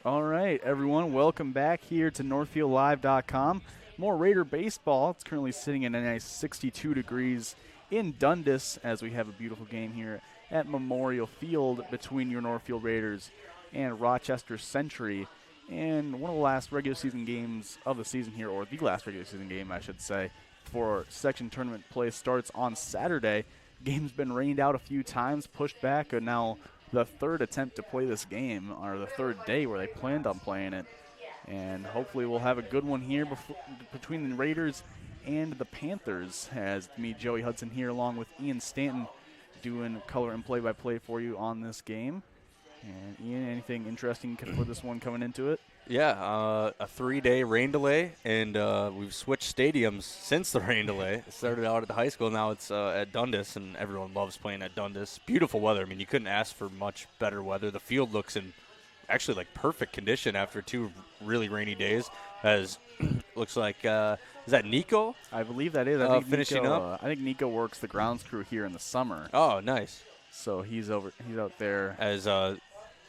All right, everyone, welcome back here to NorthfieldLive.com. More Raider baseball. It's currently sitting at a nice 62 degrees in Dundas as we have a beautiful game here at Memorial Field between your Northfield Raiders and Rochester Century. And one of the last regular season games of the season here, or the last regular season game, I should say, for section tournament play starts on Saturday. Game's been rained out a few times, pushed back, and now the third attempt to play this game, or the third day where they planned on playing it. And hopefully we'll have a good one here between the Raiders and the Panthers, as me, Joey Hudson, here along with Ian Stanton doing color and play-by-play for you on this game. And Ian, anything interesting for this one coming into it? Yeah, a 3-day rain delay, and we've switched stadiums since the rain delay. It started out at the high school, now it's at Dundas, and everyone loves playing at Dundas. Beautiful weather. I mean, you couldn't ask for much better weather. The field looks in actually like perfect condition after 2 really rainy days. As looks like, is that Nico? I believe that is. I think finishing Nico, up. I think Nico works the grounds crew here in the summer. Oh, nice. So he's out there as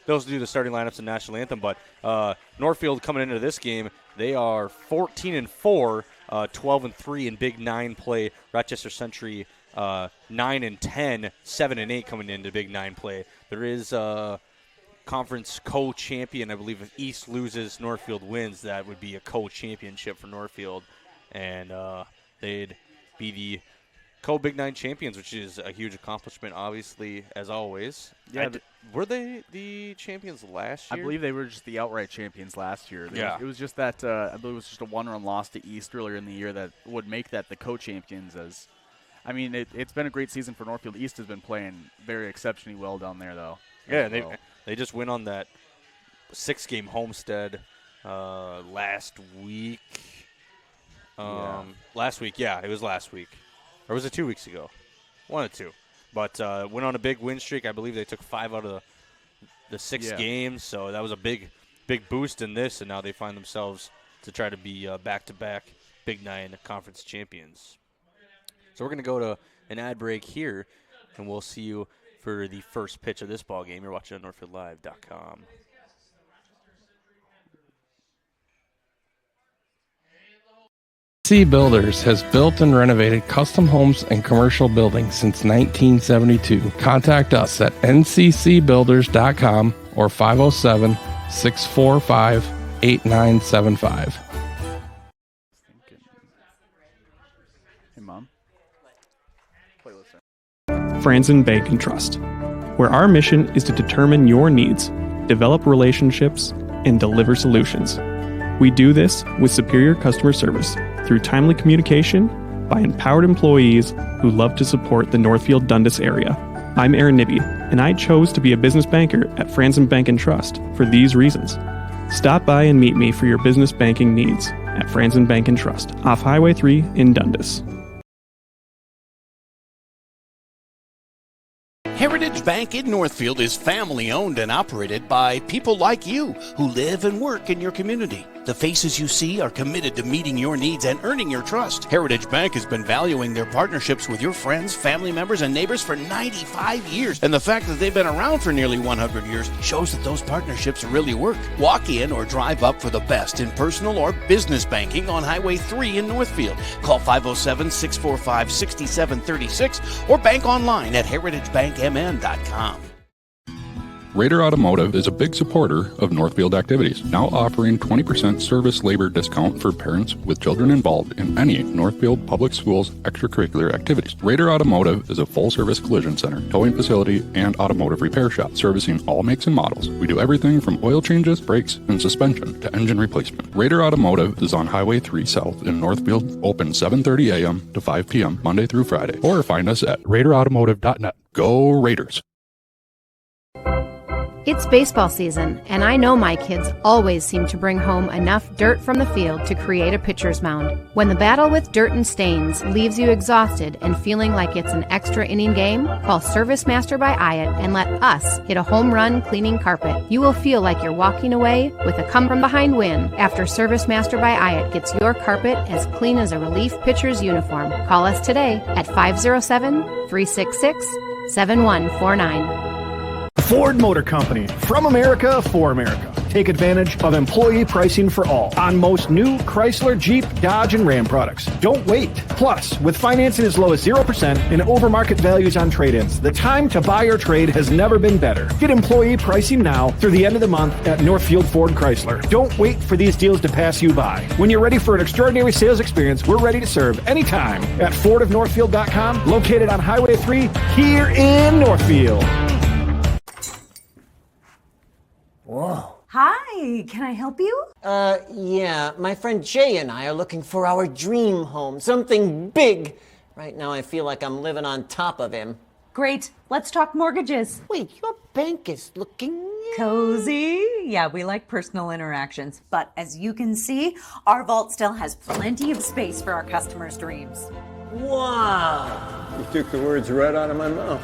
those do the starting lineups and national anthem. But Northfield coming into this game, they are 14-4, 12-3 in Big 9 play. Rochester Century 9-10, 7-8 coming into Big 9 play. There is conference co-champion. I believe if East loses, Northfield wins. That would be a co-championship for Northfield, and they'd be the co-Big 9 champions, which is a huge accomplishment, obviously, as always. Yeah, were they the champions last year? I believe they were just the outright champions last year. It was just that I believe it was just a one-run loss to East earlier in the year that would make that the co-champions. As I mean, it's been a great season for Northfield. East has been playing very exceptionally well down there, though. Yeah, they just went on that 6-game homestead last week. Last week, yeah, it was last week. Or was it 2 weeks ago? 1 or 2. But went on a big win streak. I believe they took 5 out of the 6 games. So that was a big boost in this. And now they find themselves to try to be back-to-back Big 9 conference champions. So we're going to go to an ad break here. And we'll see you for the first pitch of this ball game. You're watching on NorthfieldLive.com. NC Builders has built and renovated custom homes and commercial buildings since 1972. Contact us at nccbuilders.com or 507-645-8975. Hey, Mom. Play with her. Franzen Bank and Trust, where our mission is to determine your needs, develop relationships, and deliver solutions. We do this with superior customer service through timely communication by empowered employees who love to support the Northfield Dundas area. I'm Aaron Nibby, and I chose to be a business banker at Franzen Bank and Trust for these reasons. Stop by and meet me for your business banking needs at Franzen Bank and Trust off Highway 3 in Dundas. Heritage Bank in Northfield is family-owned and operated by people like you who live and work in your community. The faces you see are committed to meeting your needs and earning your trust. Heritage Bank has been valuing their partnerships with your friends, family members, and neighbors for 95 years. And the fact that they've been around for nearly 100 years shows that those partnerships really work. Walk in or drive up for the best in personal or business banking on Highway 3 in Northfield. Call 507-645-6736 or bank online at heritagebankmn.com. Raider Automotive is a big supporter of Northfield activities, now offering 20% service labor discount for parents with children involved in any Northfield Public Schools extracurricular activities. Raider Automotive is a full-service collision center, towing facility, and automotive repair shop, servicing all makes and models. We do everything from oil changes, brakes, and suspension to engine replacement. Raider Automotive is on Highway 3 South in Northfield, open 7:30 a.m. to 5 p.m. Monday through Friday, or find us at RaiderAutomotive.net. Go Raiders! It's baseball season, and I know my kids always seem to bring home enough dirt from the field to create a pitcher's mound. When the battle with dirt and stains leaves you exhausted and feeling like it's an extra inning game, call Service Master by Hyatt and let us hit a home run cleaning carpet. You will feel like you're walking away with a come-from-behind win after Service Master by Hyatt gets your carpet as clean as a relief pitcher's uniform. Call us today at 507-366-7149. Ford Motor Company, from America for America. Take advantage of employee pricing for all on most new Chrysler, Jeep, Dodge, and Ram products. Don't wait. Plus, with financing as low as 0% and over-market values on trade-ins, the time to buy or trade has never been better. Get employee pricing now through the end of the month at Northfield Ford Chrysler. Don't wait for these deals to pass you by. When you're ready for an extraordinary sales experience, we're ready to serve anytime at fordofnorthfield.com, located on Highway 3 here in Northfield. Whoa. Hi, can I help you? Yeah, my friend Jay and I are looking for our dream home, something big. Right now I feel like I'm living on top of him. Great, let's talk mortgages. Wait, your bank is looking... Cozy? Yeah, we like personal interactions. But as you can see, our vault still has plenty of space for our customers' dreams. Wow! You took the words right out of my mouth.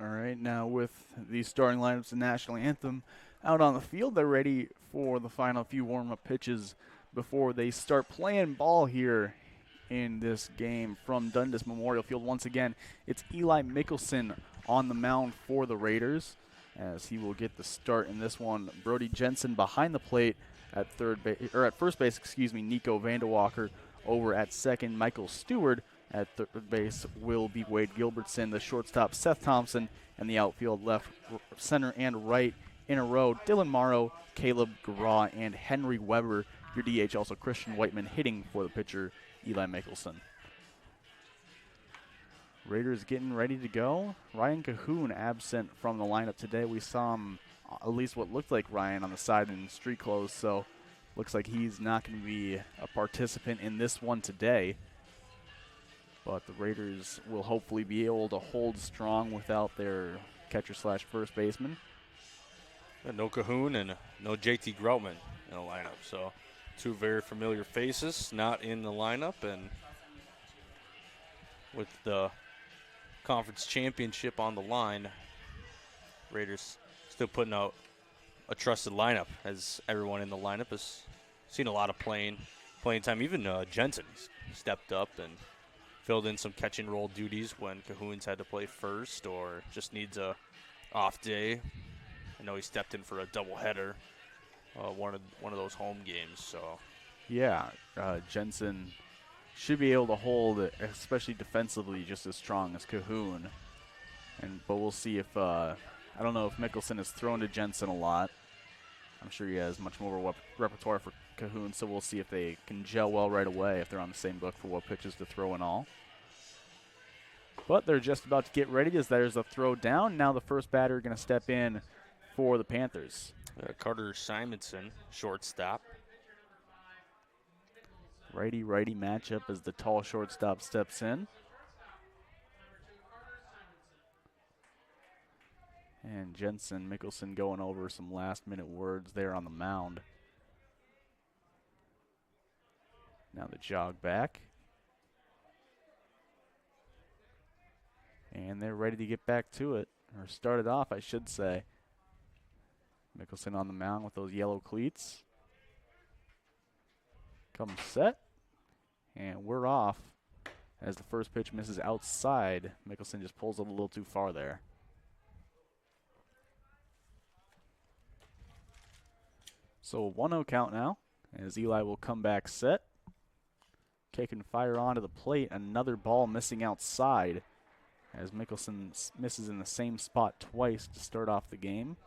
All right, now with the starting lineups, the national anthem out on the field, they're ready for the final few warm-up pitches before they start playing ball here in this game from Dundas Memorial Field. Once again, it's Eli Mickelson on the mound for the Raiders as he will get the start in this one. Brody Jensen behind the plate at first base, Nico Vanderwalker over at second. Michael Stewart at third base will be Wade Gilbertson, the shortstop Seth Thompson, and the outfield left, center, and right in a row. Dylan Morrow, Caleb Garraw, and Henry Weber. Your DH also Christian Whiteman hitting for the pitcher Eli Mickelson. Raiders getting ready to go. Ryan Cahoon absent from the lineup today. We saw him, at least what looked like Ryan, on the side in street clothes, so looks like he's not going to be a participant in this one today. But the Raiders will hopefully be able to hold strong without their catcher/first baseman. No Cahoon and no JT Groutman in the lineup. So two very familiar faces not in the lineup. And with the conference championship on the line, Raiders still putting out a trusted lineup, as everyone in the lineup has seen a lot of playing time. Even Jensen stepped up and filled in some catch and roll duties when Cahoon's had to play first or just needs a off day. I know he stepped in for a doubleheader, one of those home games. So yeah, Jensen should be able to hold it, especially defensively, just as strong as Cahoon. But we'll see if I don't know if Mickelson has thrown to Jensen a lot. I'm sure he has much more repertoire for Cahoon, so we'll see if they can gel well right away, if they're on the same book for what pitches to throw and all. But they're just about to get ready as there's a throw down. Now the first batter going to step in for the Panthers. Carter Simonson, shortstop. Righty-righty matchup as the tall shortstop steps in. And Jensen Mickelson going over some last-minute words there on the mound. Now the jog back. And they're ready to get back to it, or start it off, I should say. Mickelson on the mound with those yellow cleats. Comes set. And we're off as the first pitch misses outside. Mickelson just pulls it a little too far there. So a 1-0 count now as Eli will come back set. Kick and fire onto the plate. Another ball missing outside as Mickelson misses in the same spot twice to start off the game.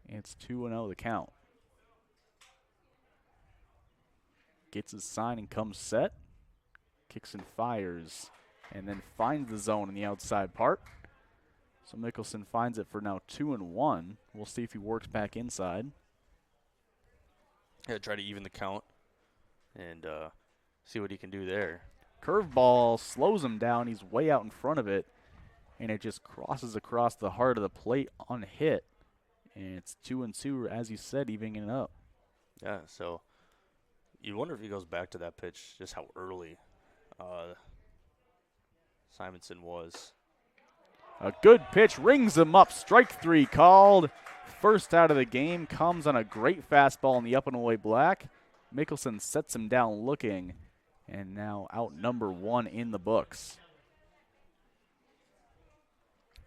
It's 2-0 the count. Gets his sign and comes set. Kicks and fires and then finds the zone in the outside part. So Mickelson finds it for now 2-1. We'll see if he works back inside. Yeah, try to even the count and see what he can do there. Curveball slows him down. He's way out in front of it, and it just crosses across the heart of the plate unhit. And it's 2-2, as you said, evening it up. Yeah, so you wonder if he goes back to that pitch, just how early Simonson was. A good pitch rings him up. Strike 3 called. First out of the game comes on a great fastball in the up and away black. Mickelson sets him down looking, and now out number 1 in the books.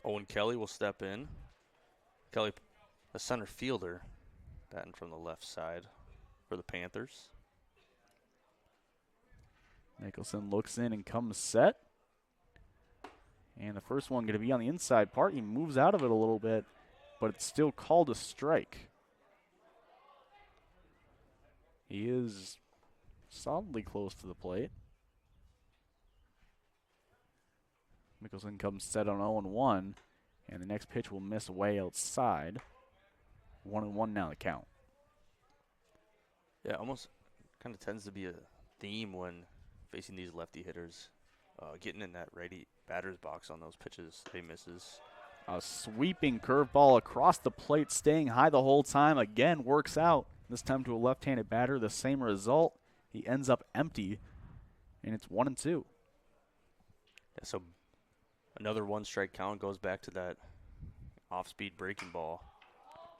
Owen Kelly will step in. Kelly, the center fielder, batting from the left side for the Panthers. Mickelson looks in and comes set. And the first one going to be on the inside part. He moves out of it a little bit, but it's still called a strike. He is solidly close to the plate. Mickelson comes set on 0-1, and the next pitch will miss way outside. 1-1 now the count. Yeah, almost kind of tends to be a theme when facing these lefty hitters. Getting in that righty batter's box on those pitches they misses. A sweeping curveball across the plate, staying high the whole time. Again, works out. This time to a left-handed batter, the same result. He ends up empty, and it's 1-2. Yeah, so another 1-strike count goes back to that off-speed breaking ball.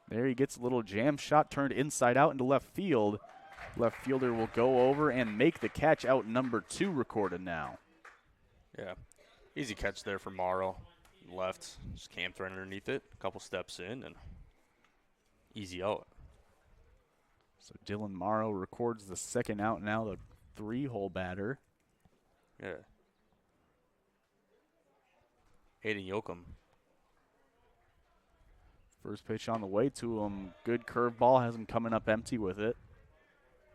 There he gets a little jam shot turned inside out into left field. Left fielder will go over and make the catch. Out number 2 recorded now. Yeah, easy catch there for Morrow. Left, just camped right underneath it. A couple steps in and easy out. So Dylan Morrow records the second out now, the 3-hole batter. Yeah. Aiden Yoakum. First pitch on the way to him. Good curveball, has him coming up empty with it.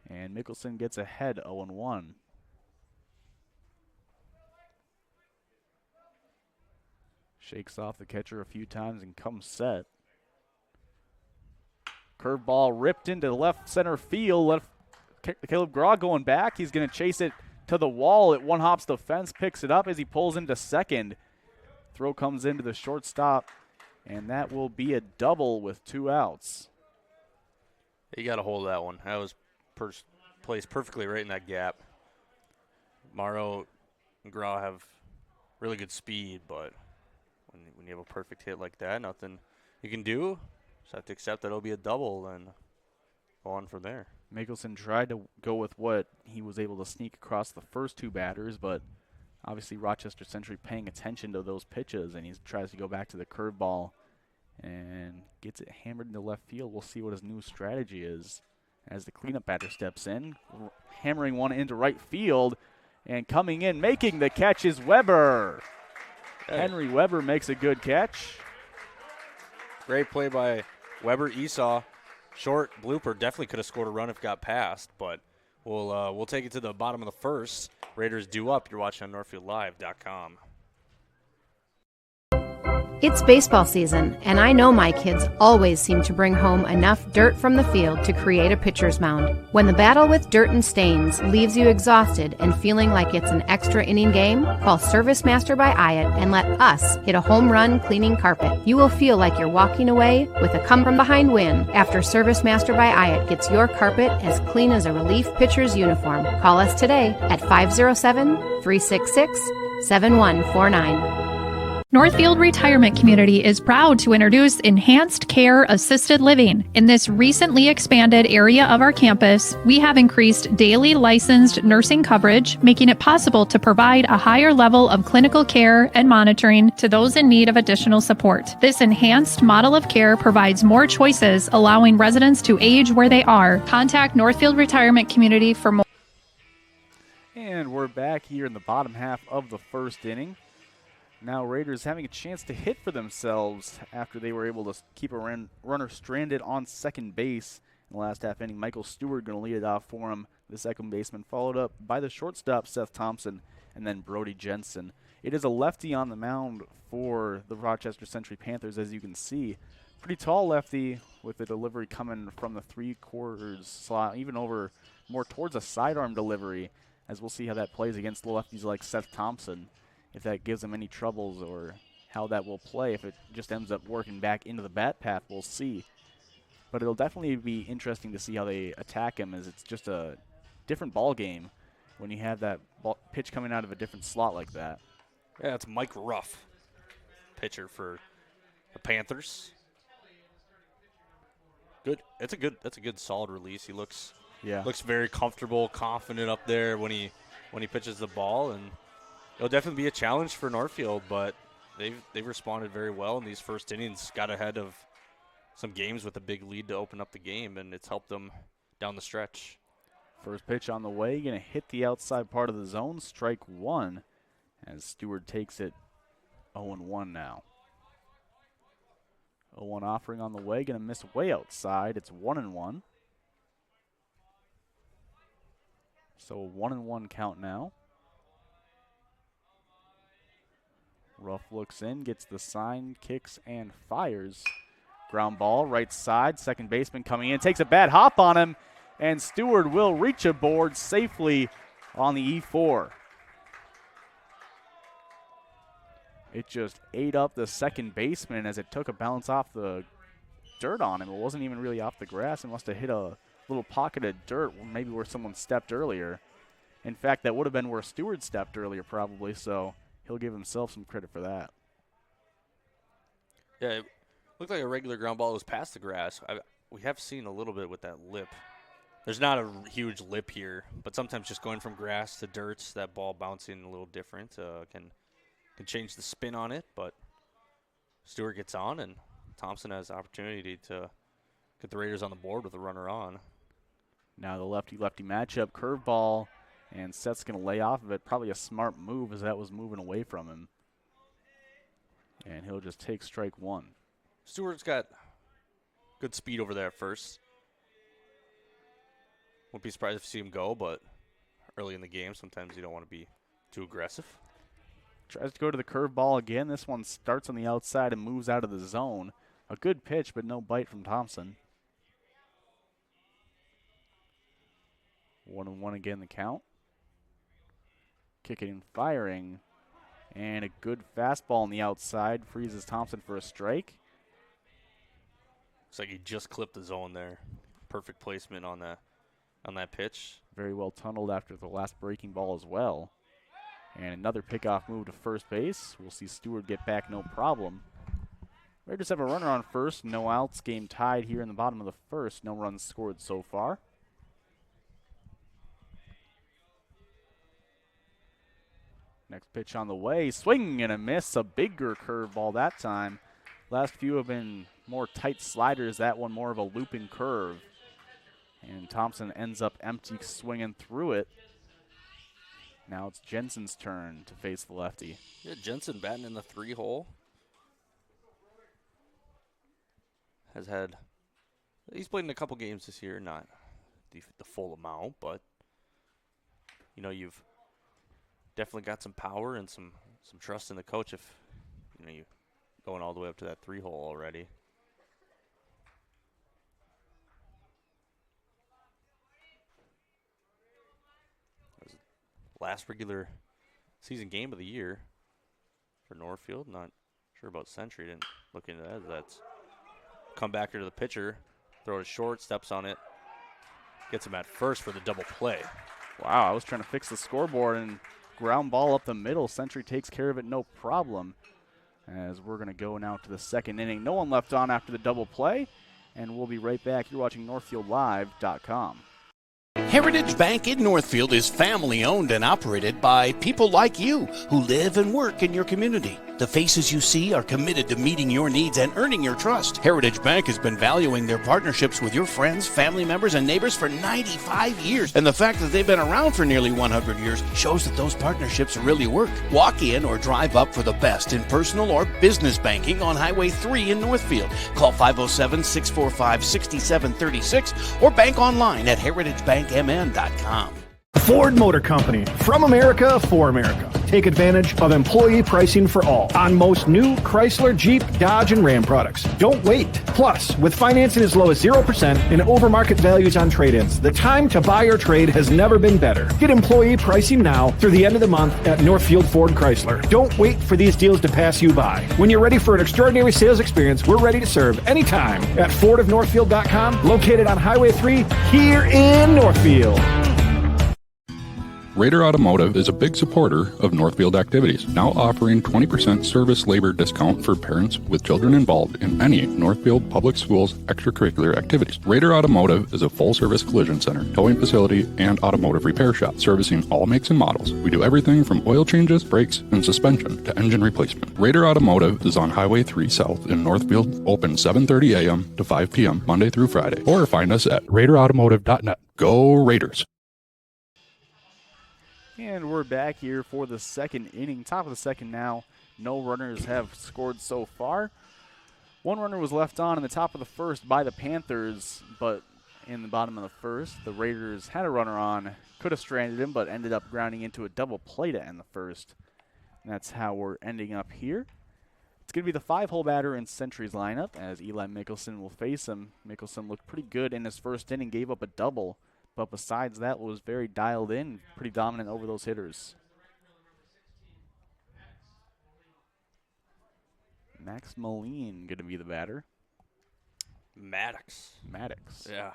And Mickelson gets ahead 0-1. Shakes off the catcher a few times and comes set. Curveball ripped into left center field. Caleb Graw going back. He's going to chase it to the wall. It one-hops the fence, picks it up as he pulls into second. Throw comes into the shortstop, and that will be a double with 2 outs. You got a hold of that one. That was placed perfectly right in that gap. Morrow and Graw have really good speed, but when you have a perfect hit like that, nothing you can do. Just have to accept that it'll be a double and go on from there. Mickelson tried to go with what he was able to sneak across the first 2 batters, but obviously Rochester Century paying attention to those pitches, and he tries to go back to the curveball and gets it hammered into left field. We'll see what his new strategy is as the cleanup batter steps in, hammering one into right field, and coming in, making the catch is Weber. Henry Weber makes a good catch. Great play by Weber. Esau, short blooper, definitely could have scored a run if got past, but we'll take it to the bottom of the first. Raiders due up. You're watching on NorthfieldLive.com. It's baseball season, and I know my kids always seem to bring home enough dirt from the field to create a pitcher's mound. When the battle with dirt and stains leaves you exhausted and feeling like it's an extra inning game, call Service Master by Hyatt and let us hit a home run cleaning carpet. You will feel like you're walking away with a come-from-behind win after Service Master by Hyatt gets your carpet as clean as a relief pitcher's uniform. Call us today at 507-366-7149. Northfield Retirement Community is proud to introduce Enhanced Care Assisted Living. In this recently expanded area of our campus, we have increased daily licensed nursing coverage, making it possible to provide a higher level of clinical care and monitoring to those in need of additional support. This enhanced model of care provides more choices, allowing residents to age where they are. Contact Northfield Retirement Community for more. And we're back here in the bottom half of the first inning. Now Raiders having a chance to hit for themselves after they were able to keep a runner stranded on second base in the last half inning. Michael Stewart going to lead it off for him, the second baseman, followed up by the shortstop, Seth Thompson, and then Brody Jensen. It is a lefty on the mound for the Rochester Century Panthers, as you can see. Pretty tall lefty with the delivery coming from the three-quarters slot, even over more towards a sidearm delivery, as we'll see how that plays against the lefties like Seth Thompson, if that gives them any troubles or how that will play. If it just ends up working back into the bat path, we'll see. But it'll definitely be interesting to see how they attack him, as it's just a different ball game when you have that pitch coming out of a different slot like that. Yeah, it's Mike Ruff, pitcher for the Panthers. Good. That's a good solid release. He looks very comfortable, confident up there when he pitches the ball, and it'll definitely be a challenge for Northfield, but they've responded very well in these first innings. Got ahead of some games with a big lead to open up the game, and it's helped them down the stretch. First pitch on the way, going to hit the outside part of the zone, strike one, as Stewart takes it 0-1 now. 0-1 offering on the way, going to miss way outside. It's 1-1. So a 1-1 count now. Ruff looks in, gets the sign, kicks, and fires. Ground ball, right side. Second baseman coming in, takes a bad hop on him, and Stewart will reach a board safely on the E4. It just ate up the second baseman as it took a bounce off the dirt on him. It wasn't even really off the grass. It must have hit a little pocket of dirt, maybe where someone stepped earlier. In fact, that would have been where Stewart stepped earlier probably, so he'll give himself some credit for that. Yeah, it looked like a regular ground ball. It was past the grass. We have seen a little bit with that lip. There's not a huge lip here, but sometimes just going from grass to dirt, that ball bouncing a little different can change the spin on it. But Stewart gets on, and Thompson has the opportunity to get the Raiders on the board with a runner on. Now the lefty-lefty matchup, curveball, and Seth's going to lay off of it. Probably a smart move, as that was moving away from him. And he'll just take strike one. Stewart's got good speed over there at first. Won't be surprised if you see him go, but early in the game, sometimes you don't want to be too aggressive. Tries to go to the curveball again. This one starts on the outside and moves out of the zone. A good pitch, but no bite from Thompson. 1-1 again, the count. Kicking and firing. And a good fastball on the outside freezes Thompson for a strike. Looks like he just clipped the zone there. Perfect placement on that pitch. Very well tunneled after the last breaking ball as well. And another pickoff move to first base. We'll see Stewart get back, no problem. Raiders have a runner on first. No outs. Game tied here in the bottom of the first. No runs scored so far. Next pitch on the way. Swing and a miss. A bigger curveball that time. Last few have been more tight sliders. That one more of a looping curve. And Thompson ends up empty, swinging through it. Now it's Jensen's turn to face the lefty. Yeah, Jensen batting in the 3-hole. He's played in a couple games this year, not the full amount, but you've definitely got some power and some trust in the coach if you going all the way up to that 3-hole already. Last regular season game of the year for Northfield. Not sure about Century. Didn't look into that. That's come back here to the pitcher, throw it short, steps on it, gets him at first for the double play. Wow, I was trying to fix the scoreboard and ground ball up the middle. Century takes care of it, no problem. as we're going to go now to the second inning. No one left on after the double play, and we'll be right back. You're watching NorthfieldLive.com. Heritage Bank in Northfield is family owned and operated by people like you who live and work in your community. The faces you see are committed to meeting your needs and earning your trust. Heritage Bank has been valuing their partnerships with your friends, family members, and neighbors for 95 years. And the fact that they've been around for nearly 100 years shows that those partnerships really work. Walk in or drive up for the best in personal or business banking on Highway 3 in Northfield. Call 507-645-6736 or bank online at heritagebankmn.com. Ford Motor Company, from America for America. Take advantage of employee pricing for all on most new Chrysler, Jeep, Dodge, and Ram products. Don't wait. Plus, with financing as low as 0% and over-market values on trade-ins, the time to buy or trade has never been better. Get employee pricing now through the end of the month at Northfield Ford Chrysler. Don't wait for these deals to pass you by. When you're ready for an extraordinary sales experience, we're ready to serve anytime at fordofnorthfield.com, located on Highway 3 here in Northfield. Raider Automotive is a big supporter of Northfield activities, now offering 20% service labor discount for parents with children involved in any Northfield Public Schools extracurricular activities. Raider Automotive is a full-service collision center, towing facility, and automotive repair shop, servicing all makes and models. We do everything from oil changes, brakes, and suspension to engine replacement. Raider Automotive is on Highway 3 South in Northfield, open 7:30 a.m. to 5 p.m. Monday through Friday, or find us at raiderautomotive.net. Go Raiders! And we're back here for the second inning. Top of the second now. No runners have scored so far. One runner was left on in the top of the first by the Panthers, but in the bottom of the first, the Raiders had a runner on. Could have stranded him, but ended up grounding into a double play to end the first. And that's how we're ending up here. It's going to be the 5-hole batter in Century's lineup as Eli Mickelson will face him. Mickelson looked pretty good in his first inning, gave up a double. But besides that, was very dialed in, pretty dominant over those hitters. Max Moline going to be the batter. Maddox. Yeah.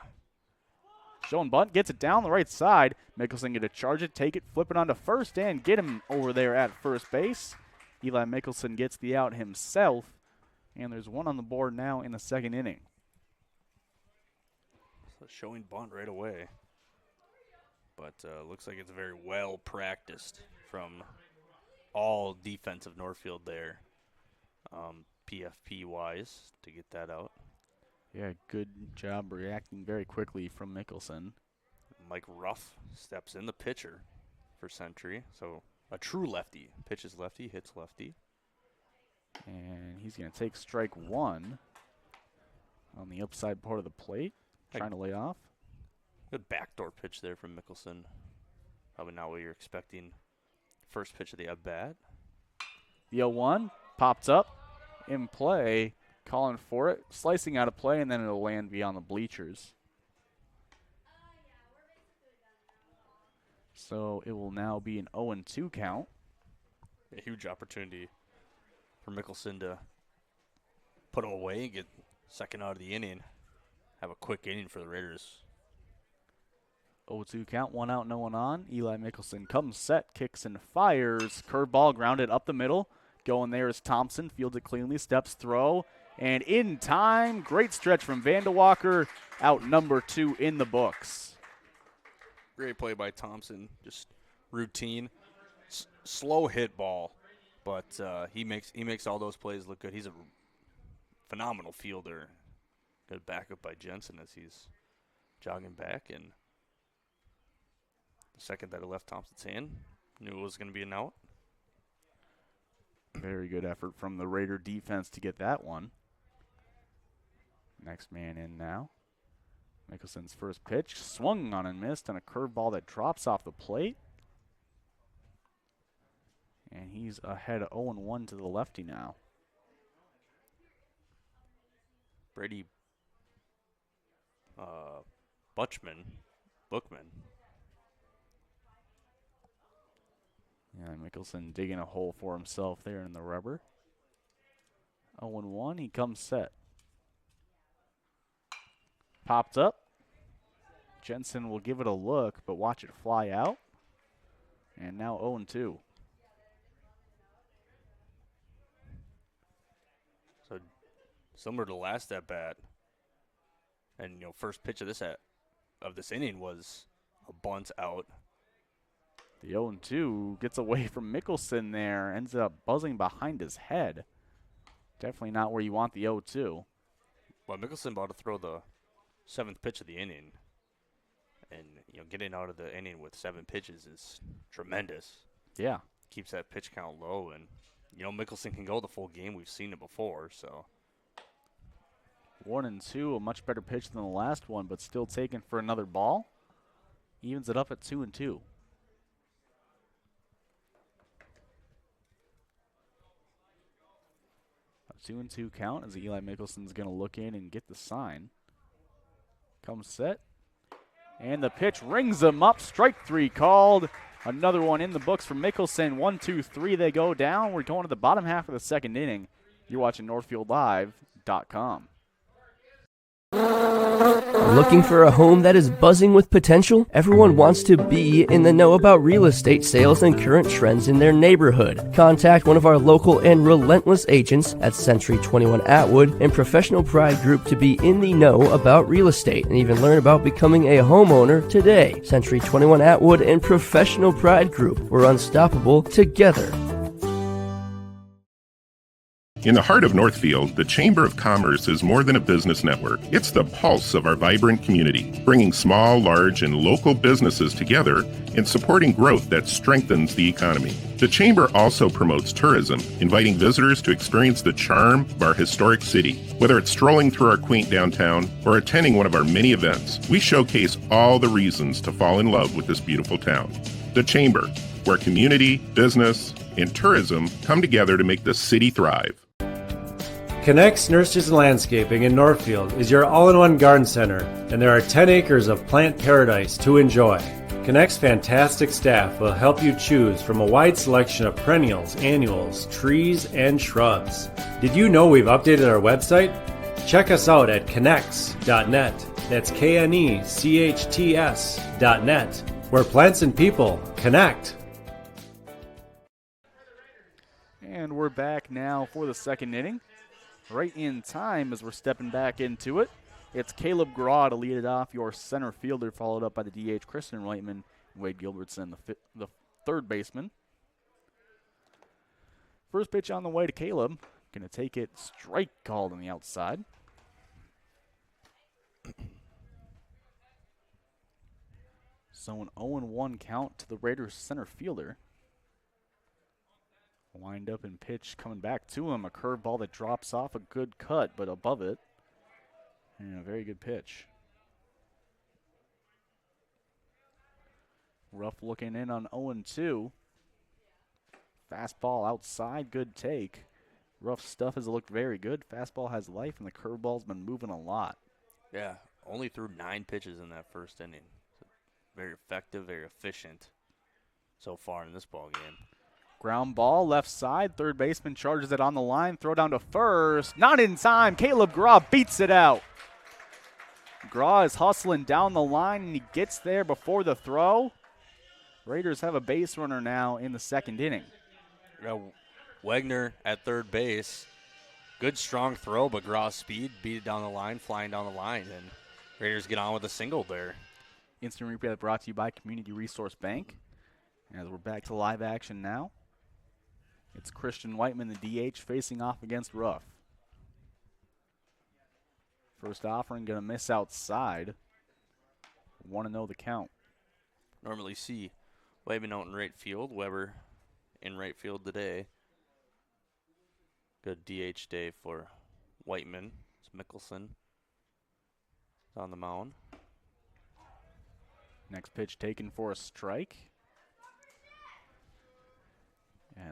Showing bunt, gets it down the right side. Mickelson going to charge it, take it, flip it onto first, and get him over there at first base. Eli Mickelson gets the out himself, and there's one on the board now in the second inning. So showing bunt right away. But looks like it's very well practiced from all defensive Northfield there, PFP-wise, to get that out. Yeah, good job reacting very quickly from Mickelson. Mike Ruff steps in, the pitcher for Century. So a true lefty. Pitches lefty, hits lefty. And he's going to take strike one on the upside part of the plate, trying to lay off. Good backdoor pitch there from Mickelson. Probably not what you're expecting. First pitch of the at-bat. The 0-1 pops up in play, calling for it, slicing out of play, and then it'll land beyond the bleachers. So it will now be an 0-2 count. A huge opportunity for Mickelson to put him away and get second out of the inning. Have a quick inning for the Raiders. 0-2 count, 1 out, no one on. Eli Mickelson comes set, kicks and fires. Curveball grounded up the middle. Going there is Thompson, fields it cleanly, steps, throw, and in time. Great stretch from Vandewalker, out number 2 in the books. Great play by Thompson, just routine. Slow hit ball, but he makes all those plays look good. He's a phenomenal fielder. Good backup by Jensen as he's jogging back, and the second that it left Thompson's hand, knew it was going to be an out. Very good effort from the Raider defense to get that one. Next man in now. Mickelson's first pitch, swung on and missed on a curveball that drops off the plate. And he's ahead 0-1 to the lefty now. Brady Bookman. Yeah, Mickelson digging a hole for himself there in the rubber. 0-1, he comes set. Popped up. Jensen will give it a look, but watch it fly out. And now 0-2. similar to last at bat. And first pitch of this inning was a bunt out. The 0-2 gets away from Mickelson there, ends up buzzing behind his head. Definitely not where you want the 0-2. Well, Mickelson about to throw the 7th pitch of the inning. And, getting out of the inning with 7 pitches is tremendous. Yeah. Keeps that pitch count low. And, Mickelson can go the full game. We've seen it before, so. 1-2, a much better pitch than the last one, but still taken for another ball. Evens it up at 2-2. A 2-2 count as Eli Mickelson's going to look in and get the sign. Comes set. And the pitch rings him up. Strike 3 called. Another one in the books for Mickelson. 1, 2, 3, they go down. We're going to the bottom half of the second inning. You're watching NorthfieldLive.com. Looking for a home that is buzzing with potential? Everyone wants to be in the know about real estate sales and current trends in their neighborhood. Contact one of our local and relentless agents at Century 21 Atwood and Professional Pride Group to be in the know about real estate and even learn about becoming a homeowner today. Century 21 Atwood and Professional Pride Group. We're unstoppable together. In the heart of Northfield, the Chamber of Commerce is more than a business network. It's the pulse of our vibrant community, bringing small, large, and local businesses together and supporting growth that strengthens the economy. The Chamber also promotes tourism, inviting visitors to experience the charm of our historic city. Whether it's strolling through our quaint downtown or attending one of our many events, we showcase all the reasons to fall in love with this beautiful town. The Chamber, where community, business, and tourism come together to make the city thrive. Connects Nurseries and Landscaping in Northfield is your all-in-one garden center, and there are 10 acres of plant paradise to enjoy. Connect's fantastic staff will help you choose from a wide selection of perennials, annuals, trees, and shrubs. Did you know we've updated our website? Check us out at connects.net. That's KNECHTS.net, where plants and people connect. And we're back now for the second inning. Right in time as we're stepping back into it. It's Caleb Graw to lead it off, your center fielder, followed up by the DH, Christian Whiteman, and Wade Gilbertson, the third baseman. First pitch on the way to Caleb. Going to take it, strike called on the outside. So an 0-1 count to the Raiders center fielder. Wind up and pitch coming back to him. A curveball that drops off, a good cut, but above it. And a very good pitch. Ruff looking in on 0-2. Fastball outside, good take. Ruff's stuff has looked very good. Fastball has life, and the curveball's been moving a lot. Yeah, only threw 9 pitches in that first inning. Very effective, very efficient so far in this ball game. Ground ball, left side. Third baseman charges it on the line. Throw down to first. Not in time. Caleb Graw beats it out. Graw is hustling down the line, and he gets there before the throw. Raiders have a base runner now in the second inning. Wegner at third base. Good, strong throw, but Graw's speed beat it down the line, flying down the line, and Raiders get on with a single there. Instant replay brought to you by Community Resource Bank. As we're back to live action now. It's Christian Whiteman, the DH, facing off against Ruff. First offering going to miss outside. 1-0 the count. Normally see Whiteman out in right field. Weber in right field today. Good DH day for Whiteman. It's Mickelson on the mound. Next pitch taken for a strike.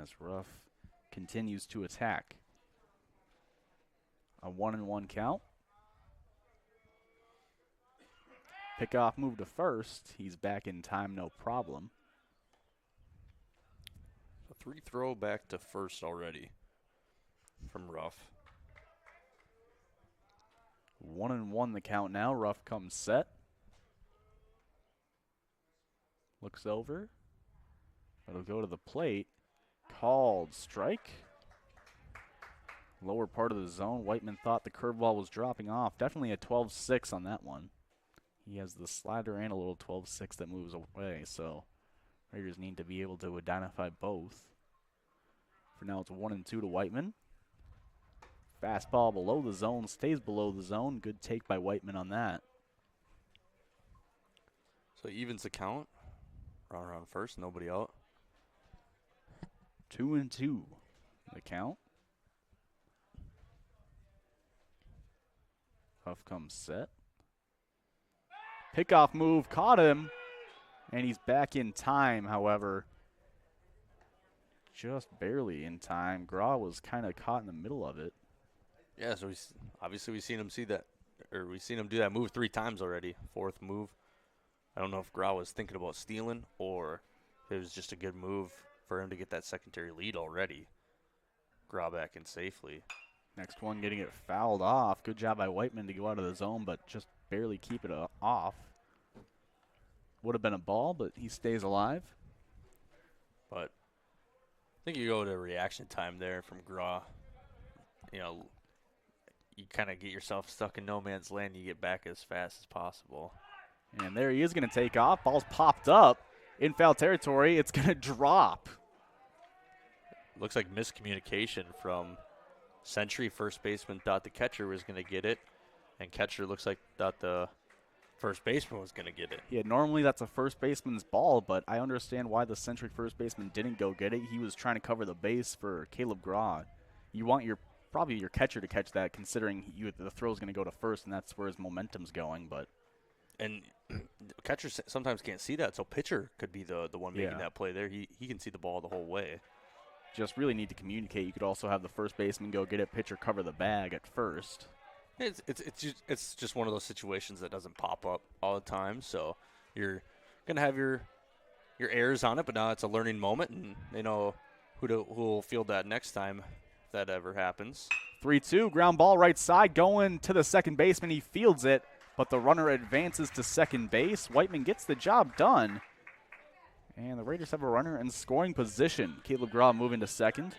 As Ruff continues to attack. A 1-1 count. Pickoff move to first. He's back in time, no problem. A 3 throw back to first already from Ruff. 1-1 the count now. Ruff comes set. Looks over. It'll go to the plate. Called strike. Lower part of the zone. Whiteman thought the curveball was dropping off. Definitely a 12-6 on that one. He has the slider and a little 12-6 that moves away, so Raiders need to be able to identify both. For now, it's 1-2 to Whiteman. Fastball below the zone, stays below the zone. Good take by Whiteman on that. So evens the count. Runner on first, nobody out. 2-2 the count. Huff comes set. Pickoff move, caught him. And he's back in time, however. Just barely in time. Graw was kind of caught in the middle of it. Yeah, so obviously we've seen him do that move 3 times already. 4th move. I don't know if Grau was thinking about stealing or if it was just a good move for him to get that secondary lead already. Grau back in safely. Next one getting it fouled off. Good job by Whiteman to go out of the zone, but just barely keep it off. Would have been a ball, but he stays alive. But I think you go to reaction time there from Grau. You know, you kind of get yourself stuck in no man's land. You get back as fast as possible. And there he is going to take off. Ball's popped up in foul territory. It's going to drop. Looks like miscommunication from Century. First baseman thought the catcher was going to get it, and catcher looks like thought the first baseman was going to get it. Yeah, normally that's a first baseman's ball, but I understand why the Century first baseman didn't go get it. He was trying to cover the base for Caleb Graw. You want probably your catcher to catch that, considering the throw is going to go to first, and that's where his momentum's going. And catcher sometimes can't see that, so pitcher could be the one making that play there. He can see the ball the whole way. Just really need to communicate. You could also have the first baseman go get it, pitcher cover the bag at first. It's just one of those situations that doesn't pop up all the time. So you're gonna have your errors on it, but now it's a learning moment, and they know who will field that next time if that ever happens. 3-2 ground ball right side going to the second baseman. He fields it, but the runner advances to second base. Whiteman gets the job done. And the Raiders have a runner in scoring position. Caleb Graw moving to second.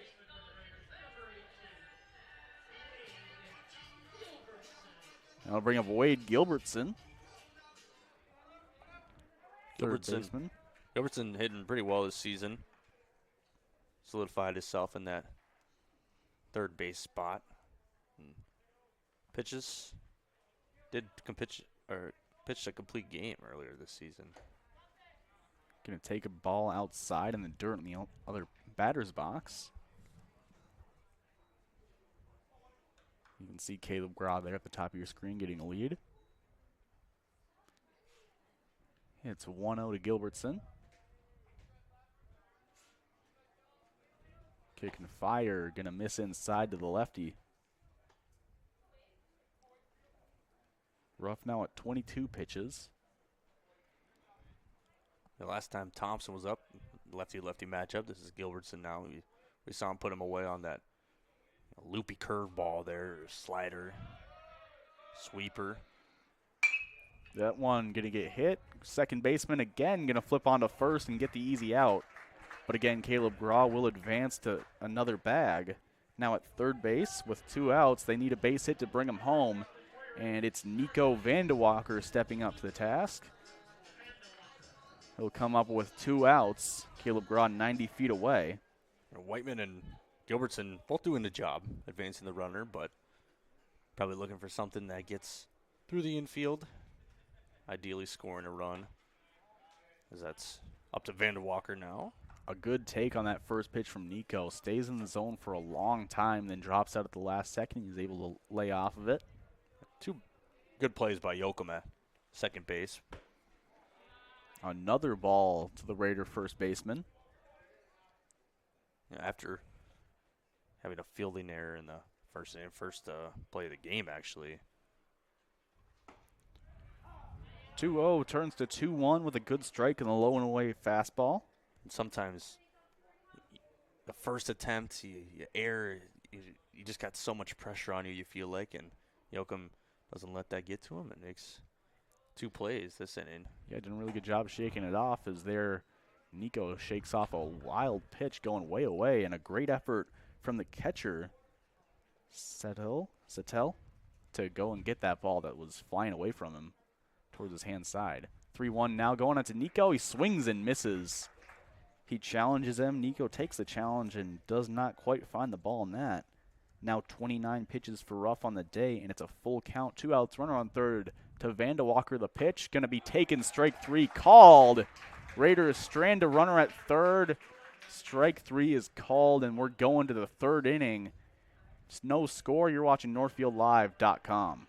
I'll bring up Wade Gilbertson. Gilbertson hitting pretty well this season. Solidified himself in that third base spot. Pitched a complete game earlier this season. Going to take a ball outside in the dirt in the other batter's box. You can see Caleb Graw there at the top of your screen getting a lead. It's 1-0 to Gilbertson. Kick and fire, going to miss inside to the lefty. Ruff now at 22 pitches. The last time Thompson was up, lefty-lefty matchup. This is Gilbertson now. We saw him put him away on that loopy curveball there, slider, sweeper. That one going to get hit. Second baseman again going to flip onto first and get the easy out. But again, Caleb Graw will advance to another bag. Now at third base with 2 outs, they need a base hit to bring him home. And it's Nico Vandewalker stepping up to the task. He'll come up with 2 outs. Caleb Graw 90 feet away. Whiteman and Gilbertson both doing the job, advancing the runner, but probably looking for something that gets through the infield, ideally scoring a run, as that's up to Vandewalker now. A good take on that first pitch from Nico. Stays in the zone for a long time, then drops out at the last second. He's able to lay off of it. 2 good plays by Yoakum at second base. Another ball to the Raider first baseman. After having a fielding error in the first play of the game, actually. 2-0 turns to 2-1 with a good strike and a low and away fastball. And sometimes the first attempt, you err, you just got so much pressure on you, you feel like, and Yoakum doesn't let that get to him. It makes 2 plays this inning. Yeah, did a really good job shaking it off as there Nico shakes off a wild pitch going way away, and a great effort from the catcher Settel to go and get that ball that was flying away from him towards his hand side. 3-1 now going on to Nico. He swings and misses. He challenges him. Nico takes the challenge and does not quite find the ball in that. Now 29 pitches for Ruff on the day, and it's a full count. 2 outs, runner on third to Vandewalker. The pitch going to be taken. Strike 3 called. Raiders strand a runner at third. Strike 3 is called, and we're going to the third inning. It's no score. You're watching NorthfieldLive.com.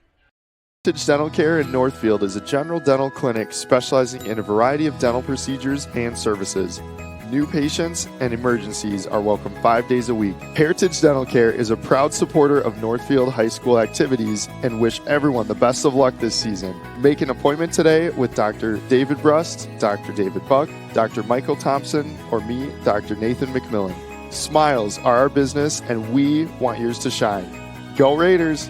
Heritage Dental Care in Northfield is a general dental clinic specializing in a variety of dental procedures and services. New patients and emergencies are welcome 5 days a week. Heritage Dental Care is a proud supporter of Northfield High School activities and wish everyone the best of luck this season. Make an appointment today with Dr. David Brust, Dr. David Buck, Dr. Michael Thompson, or me, Dr. Nathan McMillan. Smiles are our business, and we want yours to shine. Go Raiders!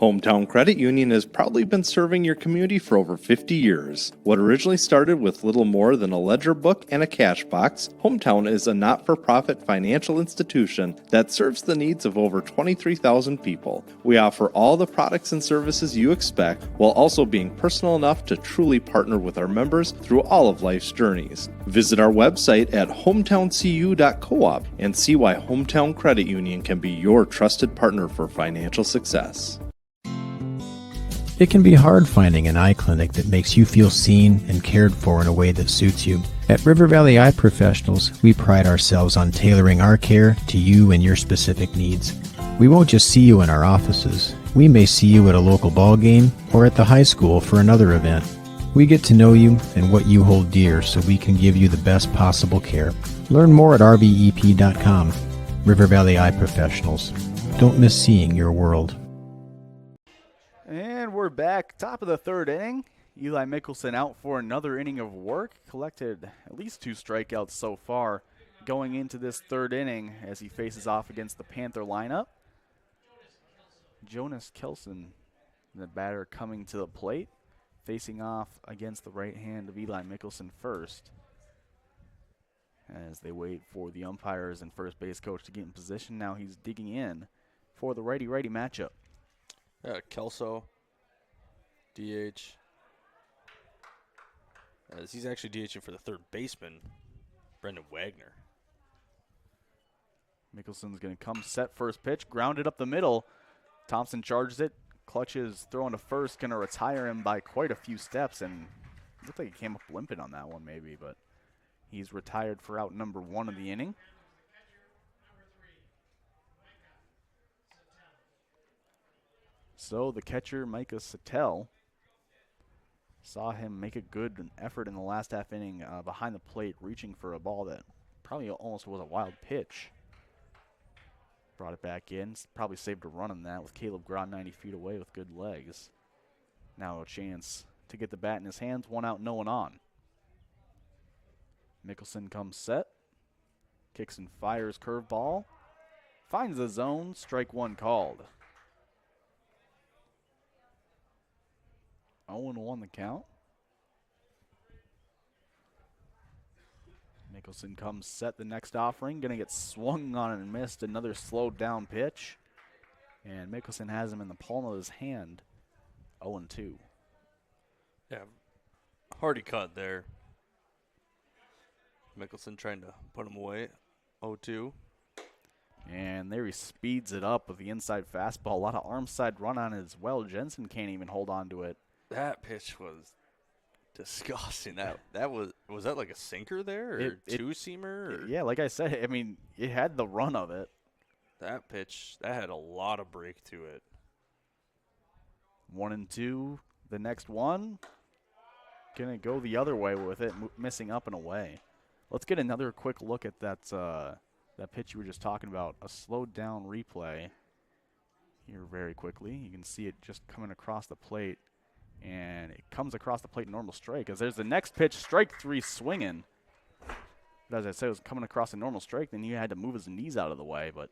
Hometown Credit Union has proudly been serving your community for over 50 years. What originally started with little more than a ledger book and a cash box, Hometown is a not-for-profit financial institution that serves the needs of over 23,000 people. We offer all the products and services you expect, while also being personal enough to truly partner with our members through all of life's journeys. Visit our website at hometowncu.coop and see why Hometown Credit Union can be your trusted partner for financial success. It can be hard finding an eye clinic that makes you feel seen and cared for in a way that suits you. At River Valley Eye Professionals, we pride ourselves on tailoring our care to you and your specific needs. We won't just see you in our offices. We may see you at a local ball game or at the high school for another event. We get to know you and what you hold dear so we can give you the best possible care. Learn more at rvep.com. River Valley Eye Professionals. Don't miss seeing your world. And we're back, top of the third inning. Eli Mickelson out for another inning of work. Collected at least 2 strikeouts so far going into this third inning as he faces off against the Panther lineup. Jonas Kelson, the batter, coming to the plate, facing off against the right hand of Eli Mickelson first, as they wait for the umpires and first base coach to get in position. Now he's digging in for the righty-righty matchup. Yeah, Kelso, DH. He's actually DHing for the third baseman, Brendan Wagner. Mickelson's going to come set first pitch, grounded up the middle. Thompson charges it, clutches, throwing to first, going to retire him by quite a few steps, and it looked like he came up limping on that one maybe, but he's retired for out number 1 of the inning. So the catcher, Micah Sattel, saw him make a good effort in the last half inning behind the plate, reaching for a ball that probably almost was a wild pitch. Brought it back in, probably saved a run on that with Caleb Grott 90 feet away with good legs. Now a chance to get the bat in his hands, 1 out, no one on. Mickelson comes set, kicks and fires curveball, finds the zone, strike 1 called. 0-1 the count. Mickelson comes set the next offering. Going to get swung on and missed. Another slowed down pitch. And Mickelson has him in the palm of his hand. 0-2. Yeah, hardy cut there. Mickelson trying to put him away. 0-2. And there he speeds it up with the inside fastball. A lot of arm side run on it as well. Jensen can't even hold on to it. That pitch was disgusting. That was that like a sinker there or two-seamer? Yeah, like I said, I mean, it had the run of it. That pitch, that had a lot of break to it. 1-2. The next one, gonna go the other way with it, missing up and away. Let's get another quick look at that pitch you were just talking about. A slowed down replay here very quickly. You can see it just coming across the plate. And it comes across the plate normal strike. As there's the next pitch, strike 3 swinging. But as I said, it was coming across a normal strike. Then you had to move his knees out of the way. But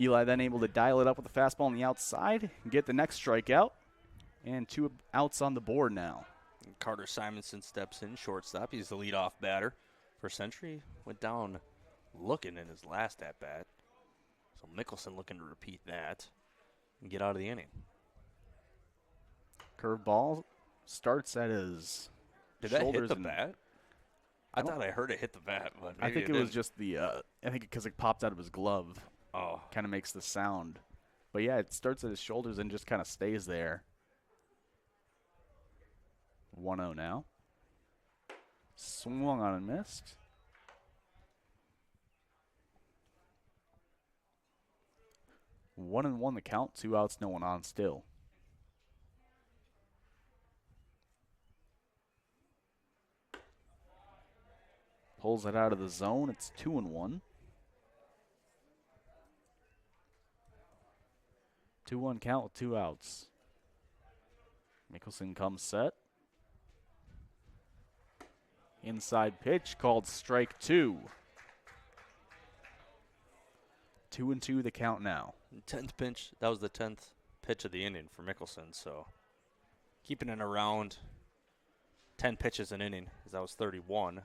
Eli then able to dial it up with the fastball on the outside and get the next strikeout. And 2 outs on the board now. And Carter Simonson steps in, shortstop. He's the leadoff batter for Century. Went down looking in his last at-bat. So Mickelson looking to repeat that and get out of the inning. Curveball starts at his Did that hit shoulders. the bat? I thought I heard it hit the bat, but I maybe think it it was didn't. just the. I think because it popped out of his glove. Oh. Kind of makes the sound. But yeah, it starts at his shoulders and just kind of stays there. 1-0 now. Swung on and missed. One and one the count. 2 outs, no one on still. Pulls it out of the zone. It's 2-1. 2-1 count with 2 outs. Mickelson comes set. Inside pitch called strike 2. 2-2 the count now. 10th pitch. That was the 10th pitch of the inning for Mickelson. So keeping it around 10 pitches an inning, as that was 31.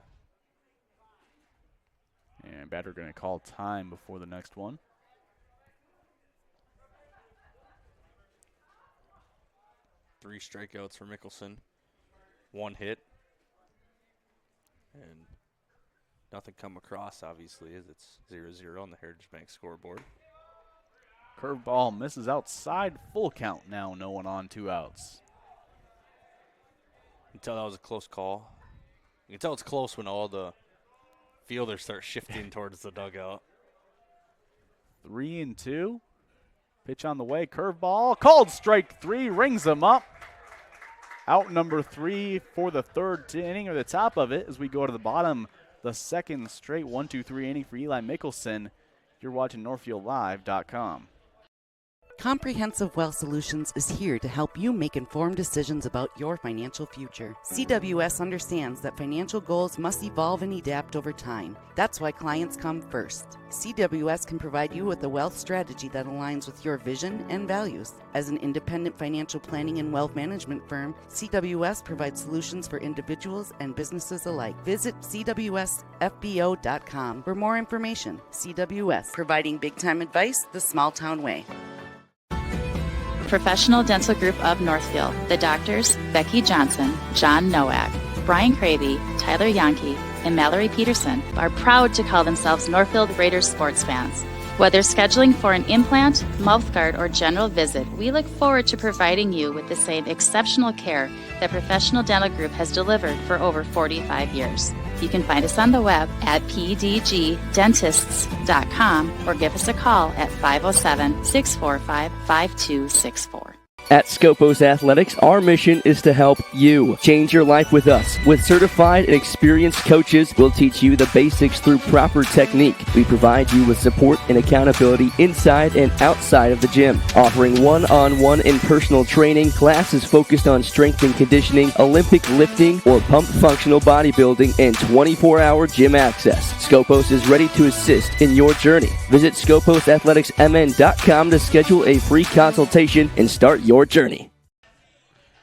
And batter going to call time before the next one. Three strikeouts for Mickelson. 1 hit. And nothing come across, obviously, as it's 0-0 on the Heritage Bank scoreboard. Curveball misses outside. Full count now. No one on. 2 outs. You can tell that was a close call. You can tell it's close when all the fielders start shifting towards the dugout. 3-2. Pitch on the way. Curveball. Called strike 3. Rings him up. Out number 3 for the third inning, or the top of it, as we go to the bottom. The second straight 1-2-3 inning for Eli Mickelson. You're watching NorthfieldLive.com. Comprehensive Wealth Solutions is here to help you make informed decisions about your financial future. CWS understands that financial goals must evolve and adapt over time. That's why clients come first. CWS can provide you with a wealth strategy that aligns with your vision and values. As an independent financial planning and wealth management firm, CWS provides solutions for individuals and businesses alike. Visit CWSFBO.com for more information. CWS, providing big-time advice the small-town way. Professional Dental Group of Northfield. The doctors, Becky Johnson, John Nowak, Brian Cravey, Tyler Yankee, and Mallory Peterson, are proud to call themselves Northfield Raiders sports fans. Whether scheduling for an implant, mouthguard, or general visit, we look forward to providing you with the same exceptional care that Professional Dental Group has delivered for over 45 years. You can find us on the web at pdgdentists.com or give us a call at 507-645-5264. At Scopos Athletics, our mission is to help you change your life with us. With certified and experienced coaches, we'll teach you the basics through proper technique. We provide you with support and accountability inside and outside of the gym, offering one-on-one and personal training, classes focused on strength and conditioning, Olympic lifting, or pump functional bodybuilding, and 24-hour gym access. Scopos is ready to assist in your journey. Visit ScoposAthleticsMN.com to schedule a free consultation and start your journey.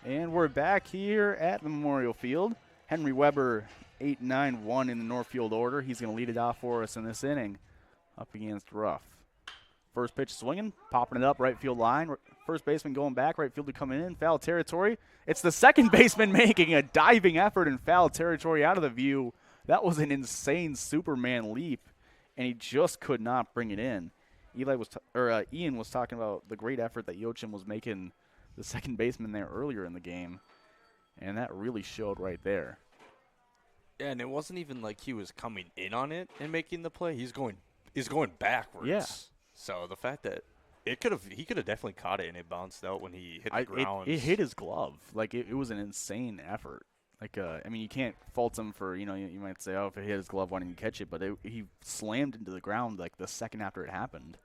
And we're back here at the Memorial Field. Henry Weber, 8-9-1 in the Northfield order. He's going to lead it off for us in this inning up against Ruff. First pitch swinging, popping it up, right field line. First baseman going back, right fielder coming in, foul territory. It's the second baseman making a diving effort in foul territory out of the view. That was an insane Superman leap, and he just could not bring it in. Ian was talking about the great effort that Yochim was making the second baseman there earlier in the game, and that really showed right there. Yeah, and it wasn't even like he was coming in on it and making the play. He's going backwards. Yeah. So the fact that he could have definitely caught it and it bounced out when he hit the ground. It hit his glove. Like it was an insane effort. Like you can't fault him for you might say, oh, if it hit his glove, why didn't you catch it? But he slammed into the ground like the second after it happened.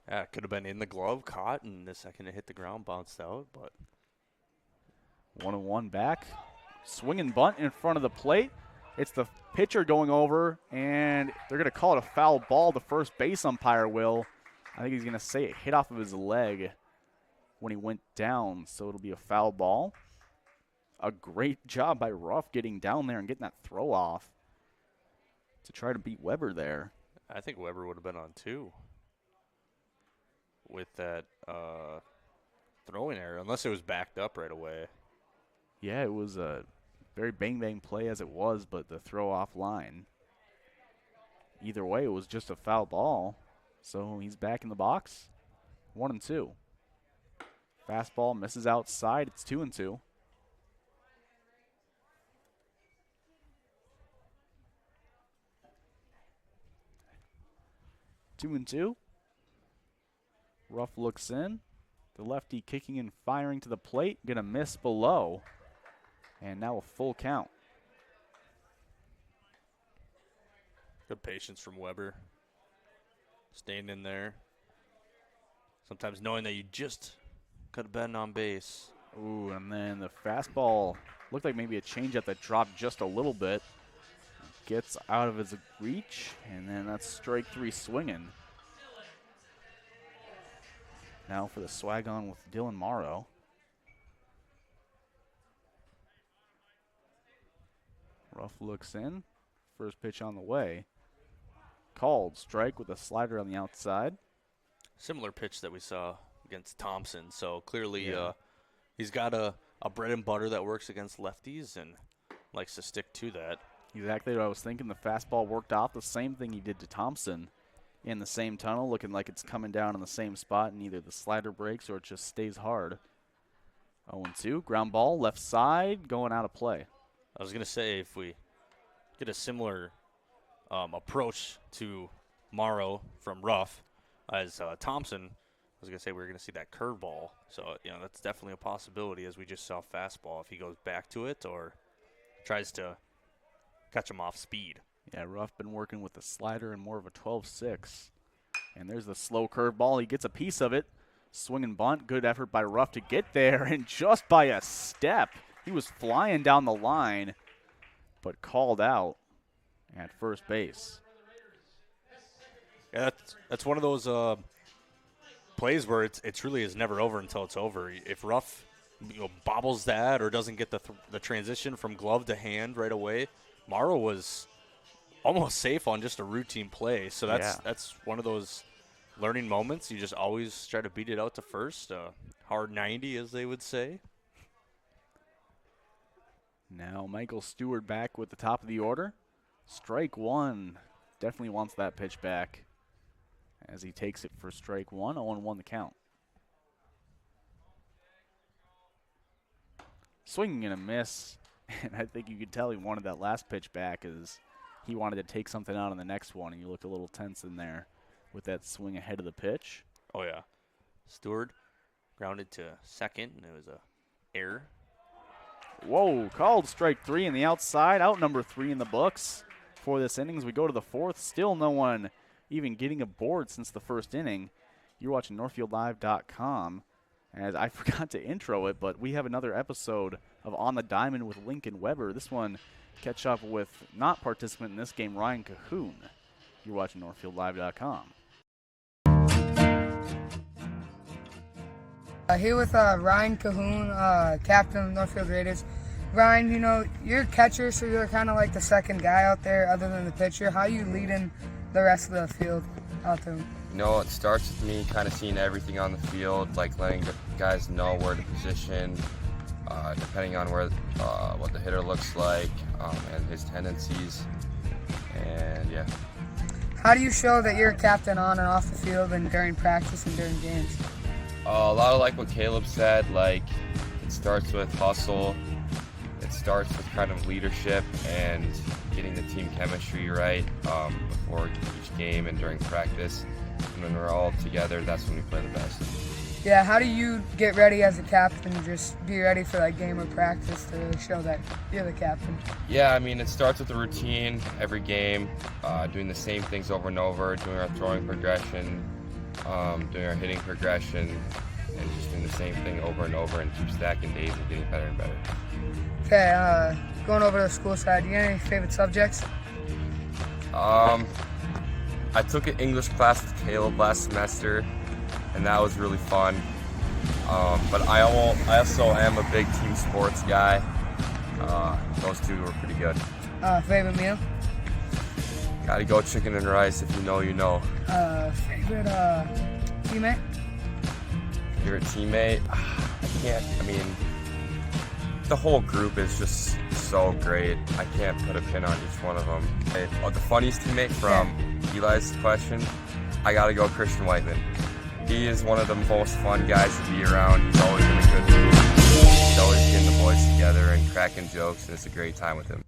Yeah, it could have been in the glove, caught, and the second it hit the ground, bounced out. But 1-1 back. Swinging bunt in front of the plate. It's the pitcher going over, and they're going to call it a foul ball. The first base umpire will. I think he's going to say it hit off of his leg when he went down, so it'll be a foul ball. A great job by Ruff getting down there and getting that throw off to try to beat Weber there. I think Weber would have been on 2. with that throwing error, unless it was backed up right away. Yeah, it was a very bang-bang play as it was, but the throw off line. Either way, it was just a foul ball. So he's back in the box. 1-2. Fastball misses outside. It's 2-2. Two and two. Ruff looks in. The lefty kicking and firing to the plate. Gonna miss below. And now a full count. Good patience from Weber. Staying in there. Sometimes knowing that you just could have been on base. Ooh, and then the fastball looked like maybe a changeup that dropped just a little bit. Gets out of his reach, and then that's strike three swinging. Now for the swag on with Dylan Morrow. Ruff looks in. First pitch on the way. Called strike with a slider on the outside. Similar pitch that we saw against Thompson. So clearly he's got a bread and butter that works against lefties and likes to stick to that. Exactly what I was thinking. The fastball worked out the same thing he did to Thompson in the same tunnel, looking like it's coming down in the same spot, and either the slider breaks or it just stays hard. 0-2, ground ball, left side, going out of play. I was going to say, if we get a similar approach to Morrow from Ruff as Thompson, I was going to say we're going to see that curveball. So, that's definitely a possibility, as we just saw fastball, if he goes back to it or tries to catch him off speed. Yeah, Ruff been working with the slider and more of a 12-6. And there's the slow curveball. He gets a piece of it. Swing and bunt. Good effort by Ruff to get there. And just by a step, he was flying down the line, but called out at first base. Yeah, that's one of those plays where it's really is never over until it's over. If Ruff bobbles that or doesn't get the transition from glove to hand right away, Morrow was almost safe on just a routine play. So that's one of those learning moments. You just always try to beat it out to first. Hard 90, as they would say. Now Michael Stewart back with the top of the order. Strike one. Definitely wants that pitch back as he takes it for strike one. 0-1 the count. Swinging and a miss. And I think you could tell he wanted that last pitch back as he wanted to take something out on the next one, and you looked a little tense in there with that swing ahead of the pitch. Oh, yeah. Stewart grounded to second, and it was a error. Whoa, called strike three in the outside. Out number 3 in the books for this inning as we go to the fourth. Still no one even getting aboard since the first inning. You're watching NorthfieldLive.com. As I forgot to intro it, but we have another episode of On the Diamond with Lincoln Weber. This one, catch up with not participant in this game, Ryan Cahoon. You're watching NorthfieldLive.com. Here with Ryan Cahoon, captain of the Northfield Raiders. Ryan, you're a catcher, so you're kind of like the second guy out there other than the pitcher. How are you leading the rest of the field out there? It starts with me kind of seeing everything on the field, like letting the guys know where to position, depending on where what the hitter looks like and his tendencies, and yeah. How do you show that you're a captain on and off the field and during practice and during games? A lot of like what Caleb said, like it starts with hustle, it starts with kind of leadership and getting the team chemistry right before each game and during practice. And when we're all together, that's when we play the best. Yeah, how do you get ready as a captain, just be ready for that game or practice to show that you're the captain? Yeah, it starts with the routine every game, doing the same things over and over, doing our throwing progression, doing our hitting progression, and just doing the same thing over and over and keep stacking days and getting better and better. Okay, going over to the school side, do you have any favorite subjects? I took an English class with Caleb last semester, and that was really fun. But I also am a big team sports guy. Those two were pretty good. Favorite meal? Gotta go chicken and rice. If you know, you know. Favorite teammate? Favorite teammate? The whole group is just so great. I can't put a pin on each one of them. The funniest teammate from Eli's question, I gotta go Christian Whiteman. He is one of the most fun guys to be around. He's always in a good mood. He's always getting the boys together and cracking jokes, and it's a great time with him.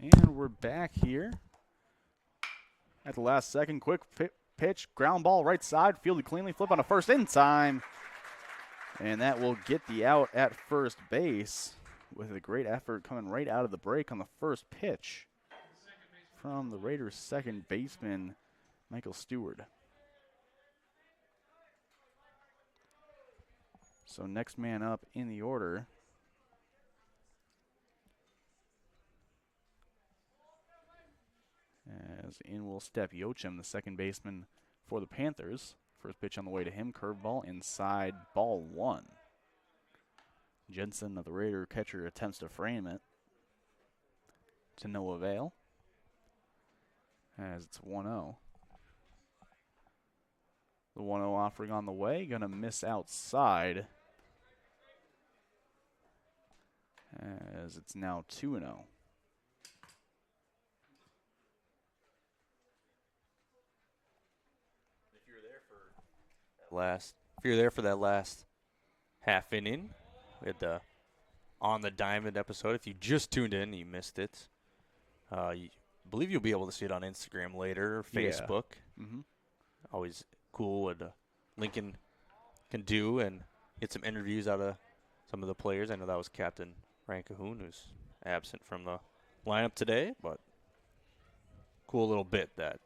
And we're back here at the last second. Quick pitch, ground ball right side, fielded cleanly, flip on a first in time. And that will get the out at first base with a great effort coming right out of the break on the first pitch from the Raiders' second baseman, Michael Stewart. So next man up in the order as in will step Yochim, the second baseman for the Panthers. First pitch on the way to him, curveball inside, ball one. Jensen of the Raider catcher attempts to frame it to no avail as it's 1-0. The 1-0 offering on the way, gonna miss outside as it's now 2-0. If you're there for that last half inning, we had the On the Diamond episode. If you just tuned in, you missed it. I believe you'll be able to see it on Instagram later, or Facebook. Yeah. Mm-hmm. Always cool what Lincoln can do and get some interviews out of some of the players. I know that was Captain Ryan Cahoon, who's absent from the lineup today, but cool little bit that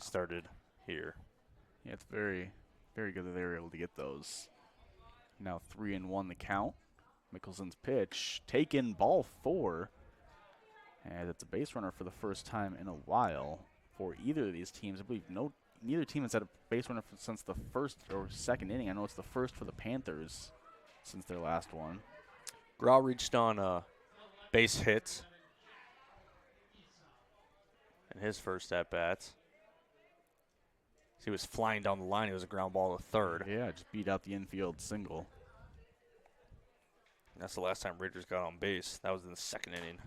started here. Yeah, it's very, very good that they were able to get those. Now 3-1 the count. Mickelson's pitch taken, ball four. And it's a base runner for the first time in a while for either of these teams. I believe neither team has had a base runner since the first or second inning. I know it's the first for the Panthers since their last one. Grau reached on base hits in his first at-bats. He was flying down the line. It was a ground ball to third. Yeah, just beat out the infield single. That's the last time Raiders got on base. That was in the second inning.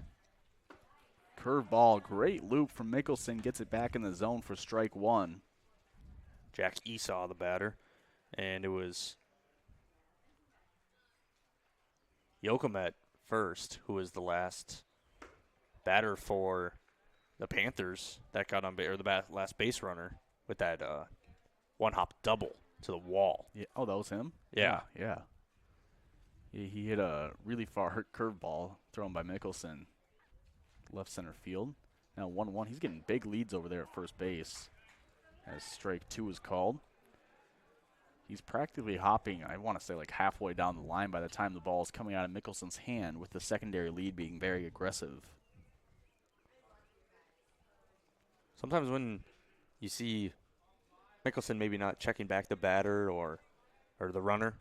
Curveball, great loop from Mickelson. Gets it back in the zone for strike one. Jack Esau, the batter. And it was Yochim at first, who was the last batter for the Panthers that got on base, or the last base runner with that one-hop double to the wall. Yeah. Oh, that was him? Yeah. Yeah. He hit a really far curveball thrown by Mickelson, left center field. Now 1-1. He's getting big leads over there at first base as strike two is called. He's practically hopping, I want to say, like halfway down the line by the time the ball is coming out of Mickelson's hand, with the secondary lead being very aggressive. Sometimes when you see Mickelson maybe not checking back the batter or the runner,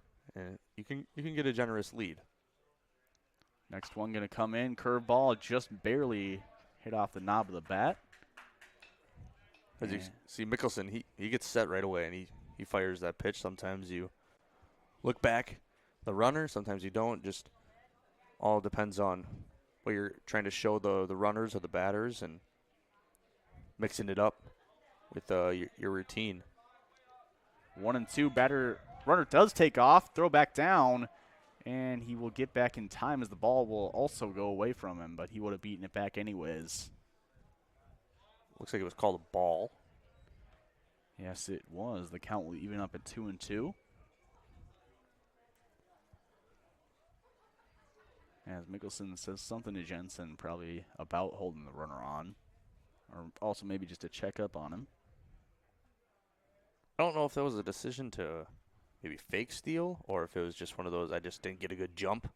you can get a generous lead. Next one going to come in. Curveball just barely hit off the knob of the bat. As you see, Mickelson, he gets set right away, and he fires that pitch. Sometimes you look back the runner, sometimes you don't. Just all depends on what you're trying to show the runners or the batters and mixing it up with your routine. 1-2, runner does take off, throw back down, and he will get back in time as the ball will also go away from him, but he would have beaten it back anyways. Looks like it was called a ball. Yes, it was. The count will even up at 2-2. As Mickelson says something to Jensen, probably about holding the runner on, or also maybe just to check up on him. I don't know if that was a decision to maybe fake steal or if it was just one of those, I just didn't get a good jump.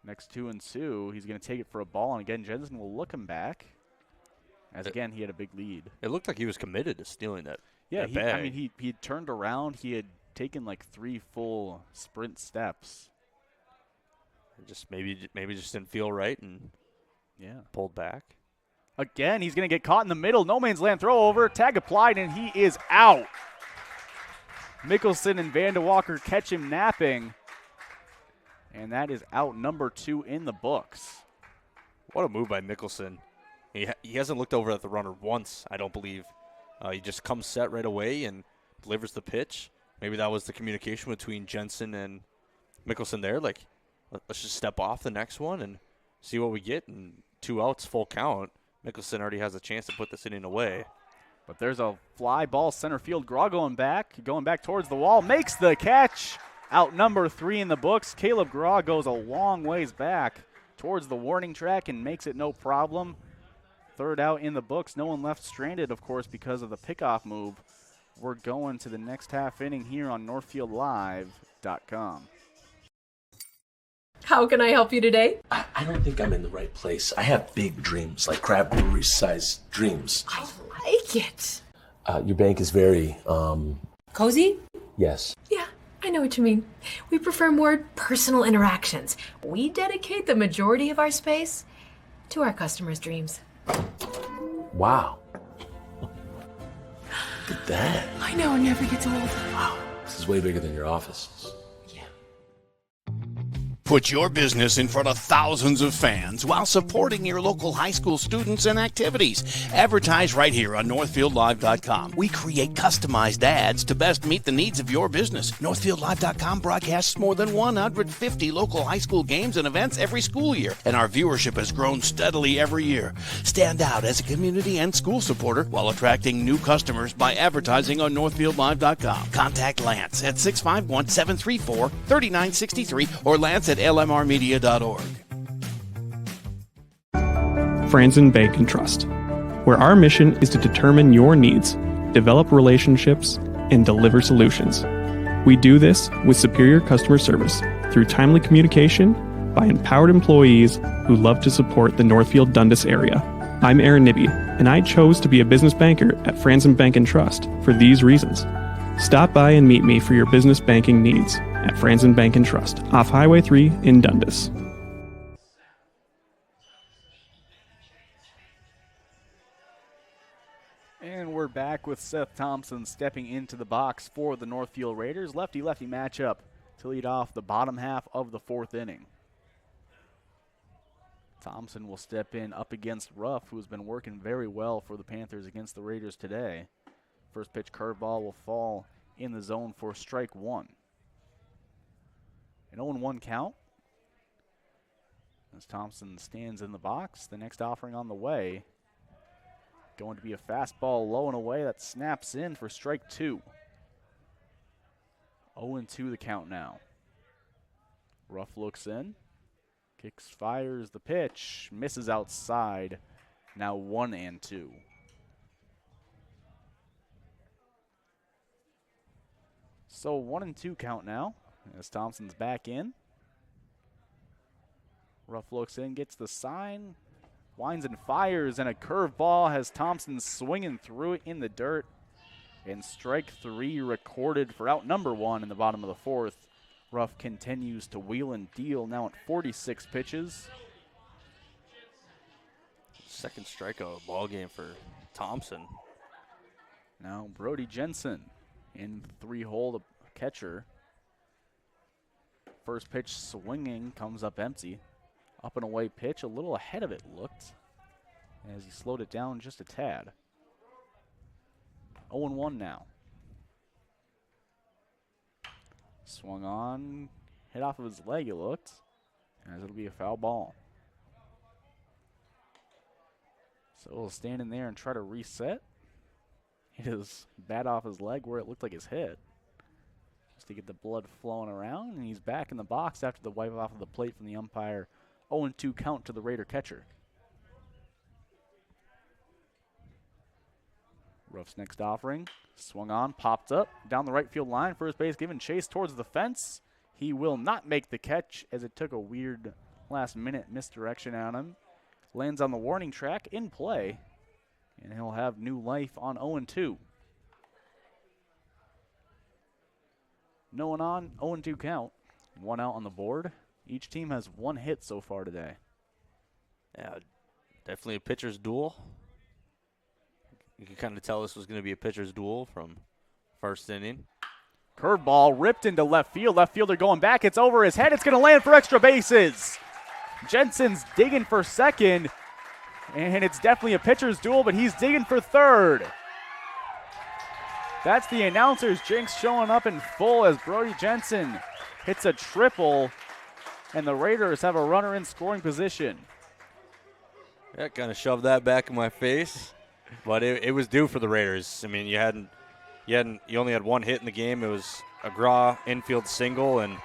Next 2-2, he's going to take it for a ball, and again, Jensen will look him back. As again, he had a big lead. It looked like he was committed to stealing that. Yeah, that bag. I mean, he turned around. He had taken like 3 full sprint steps. Just maybe just didn't feel right and pulled back. Again, he's going to get caught in the middle. No man's land throw over. Tag applied, and he is out. Mickelson and Vandewalker catch him napping. And that is out number 2 in the books. What a move by Mickelson. He hasn't looked over at the runner once, I don't believe. He just comes set right away and delivers the pitch. Maybe that was the communication between Jensen and Mickelson there. Like, let's just step off the next one and see what we get. And 2 outs, full count. Mickelson already has a chance to put this inning away. But there's a fly ball center field. Graw going back towards the wall, makes the catch. Out number 3 in the books. Caleb Graw goes a long ways back towards the warning track and makes it no problem. 3rd out in the books. No one left stranded, of course, because of the pickoff move. We're going to the next half inning here on NorthfieldLive.com. How can I help you today? I don't think I'm in the right place. I have big dreams, like crab brewery-sized dreams. I like it. Your bank is very, Cozy? yes. Yeah, I know what you mean. We prefer more personal interactions. We dedicate the majority of our space to our customers' dreams. Wow. Look at that. I know, it never gets old. Wow, this is way bigger than your office. Put your business in front of thousands of fans while supporting your local high school students and activities. Advertise right here on NorthfieldLive.com. We create customized ads to best meet the needs of your business. NorthfieldLive.com broadcasts more than 150 local high school games and events every school year, and our viewership has grown steadily every year. Stand out as a community and school supporter while attracting new customers by advertising on NorthfieldLive.com. Contact Lance at 651-734-3963 or Lance at lmrmedia.org. Franzen Bank and Trust, where our mission is to determine your needs, develop relationships, and deliver solutions. We do this with superior customer service through timely communication by empowered employees who love to support the Northfield Dundas area. I'm Aaron Nibby, and I chose to be a business banker at Franzen Bank and Trust for these reasons. Stop by and meet me for your business banking needs at Franzen Bank and Trust, off Highway 3 in Dundas. And we're back with Seth Thompson stepping into the box for the Northfield Raiders. Lefty-lefty matchup to lead off the bottom half of the 4th inning. Thompson will step in up against Ruff, who's been working very well for the Panthers against the Raiders today. First pitch curveball will fall in the zone for strike 1. An 0-1 count as Thompson stands in the box. The next offering on the way. Going to be a fastball low and away that snaps in for strike 2. 0-2 the count now. Ruff looks in. Kicks, fires the pitch. Misses outside. Now 1-2. So 1-2 count now as Thompson's back in. Ruff looks in, gets the sign, winds and fires, and a curveball has Thompson swinging through it in the dirt. And strike 3 recorded for out number 1 in the bottom of the 4th. Ruff continues to wheel and deal now at 46 pitches. Second strikeout ball game for Thompson. Now Brody Jensen in 3-hole, the catcher. First pitch swinging, comes up empty. Up and away pitch, a little ahead of it looked as he slowed it down just a tad. 0-1 now. Swung on, hit off of his leg it looked, as it'll be a foul ball. So he'll stand in there and try to reset. Hit his bat off his leg where it looked like his hit, just to get the blood flowing around, and he's back in the box after the wipe off of the plate from the umpire. 0-2 count to the Raider catcher. Ruff's next offering, swung on, popped up, down the right field line, first base given chase towards the fence. He will not make the catch as it took a weird last-minute misdirection on him. Lands on the warning track, in play, and he'll have new life on 0-2. No one on, 0-2 count. 1 out on the board. Each team has 1 hit so far today. Yeah, definitely a pitcher's duel. You can kind of tell this was going to be a pitcher's duel from first inning. Curveball ripped into left field. Left fielder going back. It's over his head. It's going to land for extra bases. Jensen's digging for second, and it's definitely a pitcher's duel, but he's digging for third. That's the announcer's jinx showing up in full as Brody Jensen hits a triple, and the Raiders have a runner in scoring position. Yeah, kind of shoved that back in my face, but it was due for the Raiders. I mean, you only had one hit in the game. It was a Graw infield single, and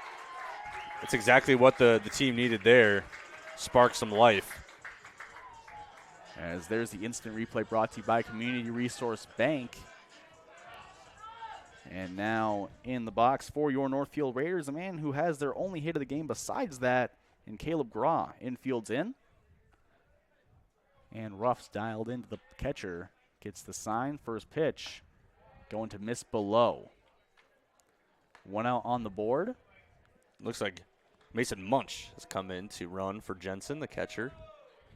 it's exactly what the team needed there. Spark some life. As there's the instant replay brought to you by Community Resource Bank. And now in the box for your Northfield Raiders, a man who has their only hit of the game besides that, and Caleb Graw. Infield's in. And Ruff's dialed into the catcher. Gets the sign. First pitch going to miss below. One out on the board. Looks like Mason Munch has come in to run for Jensen, the catcher.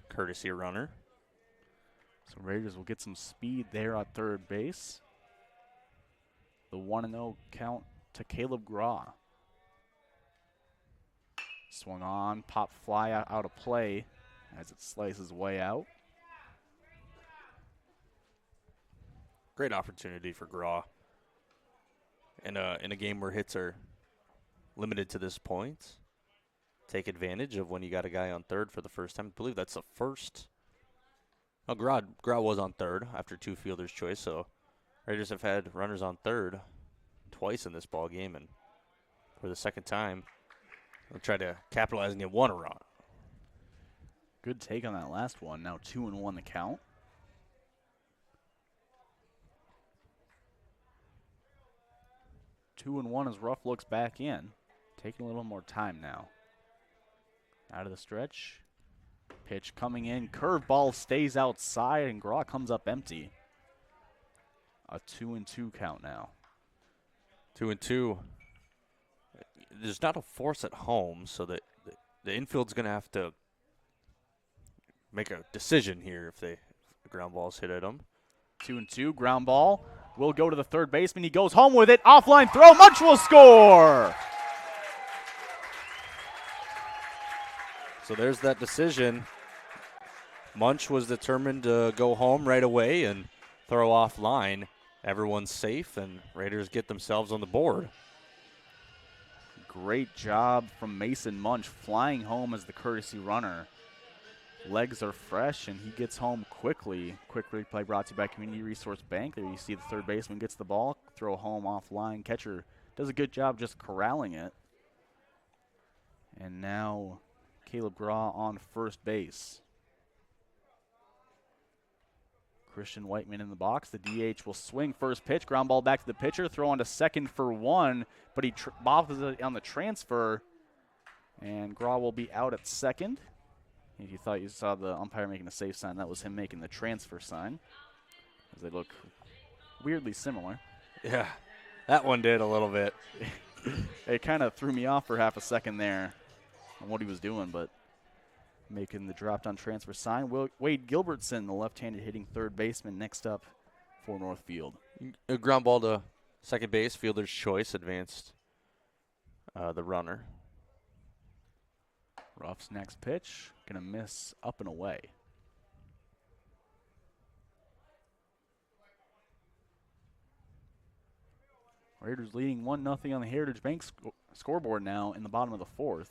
Courtesy runner. So Raiders will get some speed there at third base. The 1-0 count to Caleb Graw. Swung on, pop fly out of play as it slices way out. Great opportunity for Graw in a game where hits are limited to this point. Take advantage of when you got a guy on third for the first time. I believe that's the first. Oh, Graw was on third after two fielders' choice, so Raiders have had runners on third twice in this ball game, and for the second time, they'll try to capitalize and get one run. Good take on that last one. Now 2-1 the count. 2-1 as Ruff looks back in. Taking a little more time now. Out of the stretch. Pitch coming in. Curveball stays outside, and Graw comes up empty. A 2-2 count now. 2-2. There's not a force at home, so that the infield's going to have to make a decision here if the ground ball's hit at them. 2-2, ground ball will go to the third baseman. He goes home with it. Offline throw. Munch will score. So there's that decision. Munch was determined to go home right away and throw off line. Everyone's safe, and Raiders get themselves on the board. Great job from Mason Munch flying home as the courtesy runner. Legs are fresh, and he gets home quickly. Quick replay brought to you by Community Resource Bank. There you see the third baseman gets the ball, throw home offline. Catcher does a good job just corralling it. And now Caleb Graw on first base. Christian Whiteman in the box. The DH will swing first pitch. Ground ball back to the pitcher. Throw on to second for one, but he bobbles it on the transfer. And Graw will be out at second. If you thought you saw the umpire making a safe sign, that was him making the transfer sign, as they look weirdly similar. Yeah, that one did a little bit. It kind of threw me off for half a second there on what he was doing, but making the drop-down transfer sign. Wade Gilbertson, the left-handed hitting third baseman, next up for Northfield. A ground ball to second base, fielder's choice, advanced the runner. Ruff's next pitch, going to miss up and away. Raiders leading 1-0 on the Heritage Bank scoreboard now in the bottom of the fourth.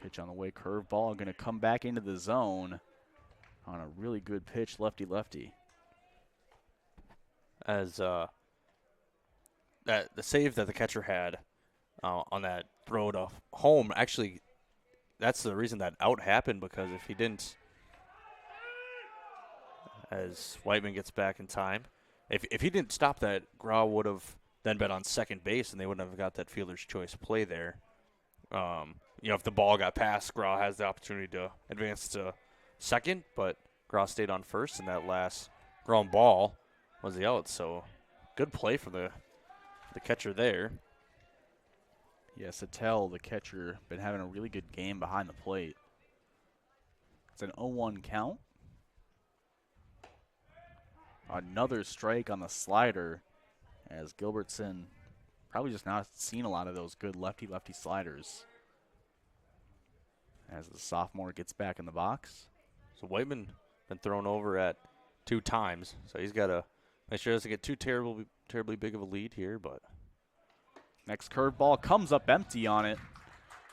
Pitch on the way, curveball, going to come back into the zone on a really good pitch, lefty-lefty. As the save that the catcher had on that throw to home, actually, that's the reason that out happened, because if he didn't, as Whiteman gets back in time, if he didn't stop that, Graw would have then been on second base, and they wouldn't have got that fielder's choice play there. If the ball got past, Graw has the opportunity to advance to second, but Graw stayed on first, and that last ground ball was the out. So good play for the catcher there. Yes, Sattel, the catcher, been having a really good game behind the plate. It's an 0-1 count. Another strike on the slider, as Gilbertson probably just not seen a lot of those good lefty-lefty sliders. As the sophomore gets back in the box. So Whiteman been thrown over at 2 times, so he's got to make sure he doesn't get too terribly big of a lead here. But next curveball comes up empty on it,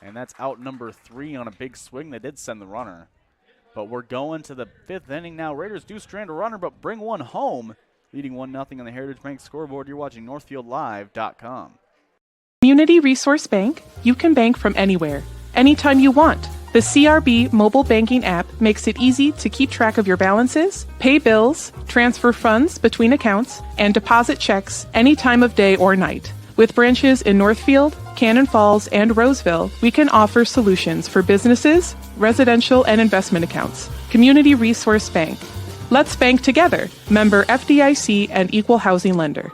and that's out number 3 on a big swing. They did send the runner, but we're going to the 5th inning now. Raiders do strand a runner, but bring one home, leading 1-0 on the Heritage Bank scoreboard. You're watching NorthfieldLive.com. Community Resource Bank, you can bank from anywhere, anytime you want. The CRB mobile banking app makes it easy to keep track of your balances, pay bills, transfer funds between accounts, and deposit checks any time of day or night. With branches in Northfield, Cannon Falls, and Roseville, we can offer solutions for businesses, residential, and investment accounts. Community Resource Bank. Let's bank together. Member FDIC and Equal Housing Lender.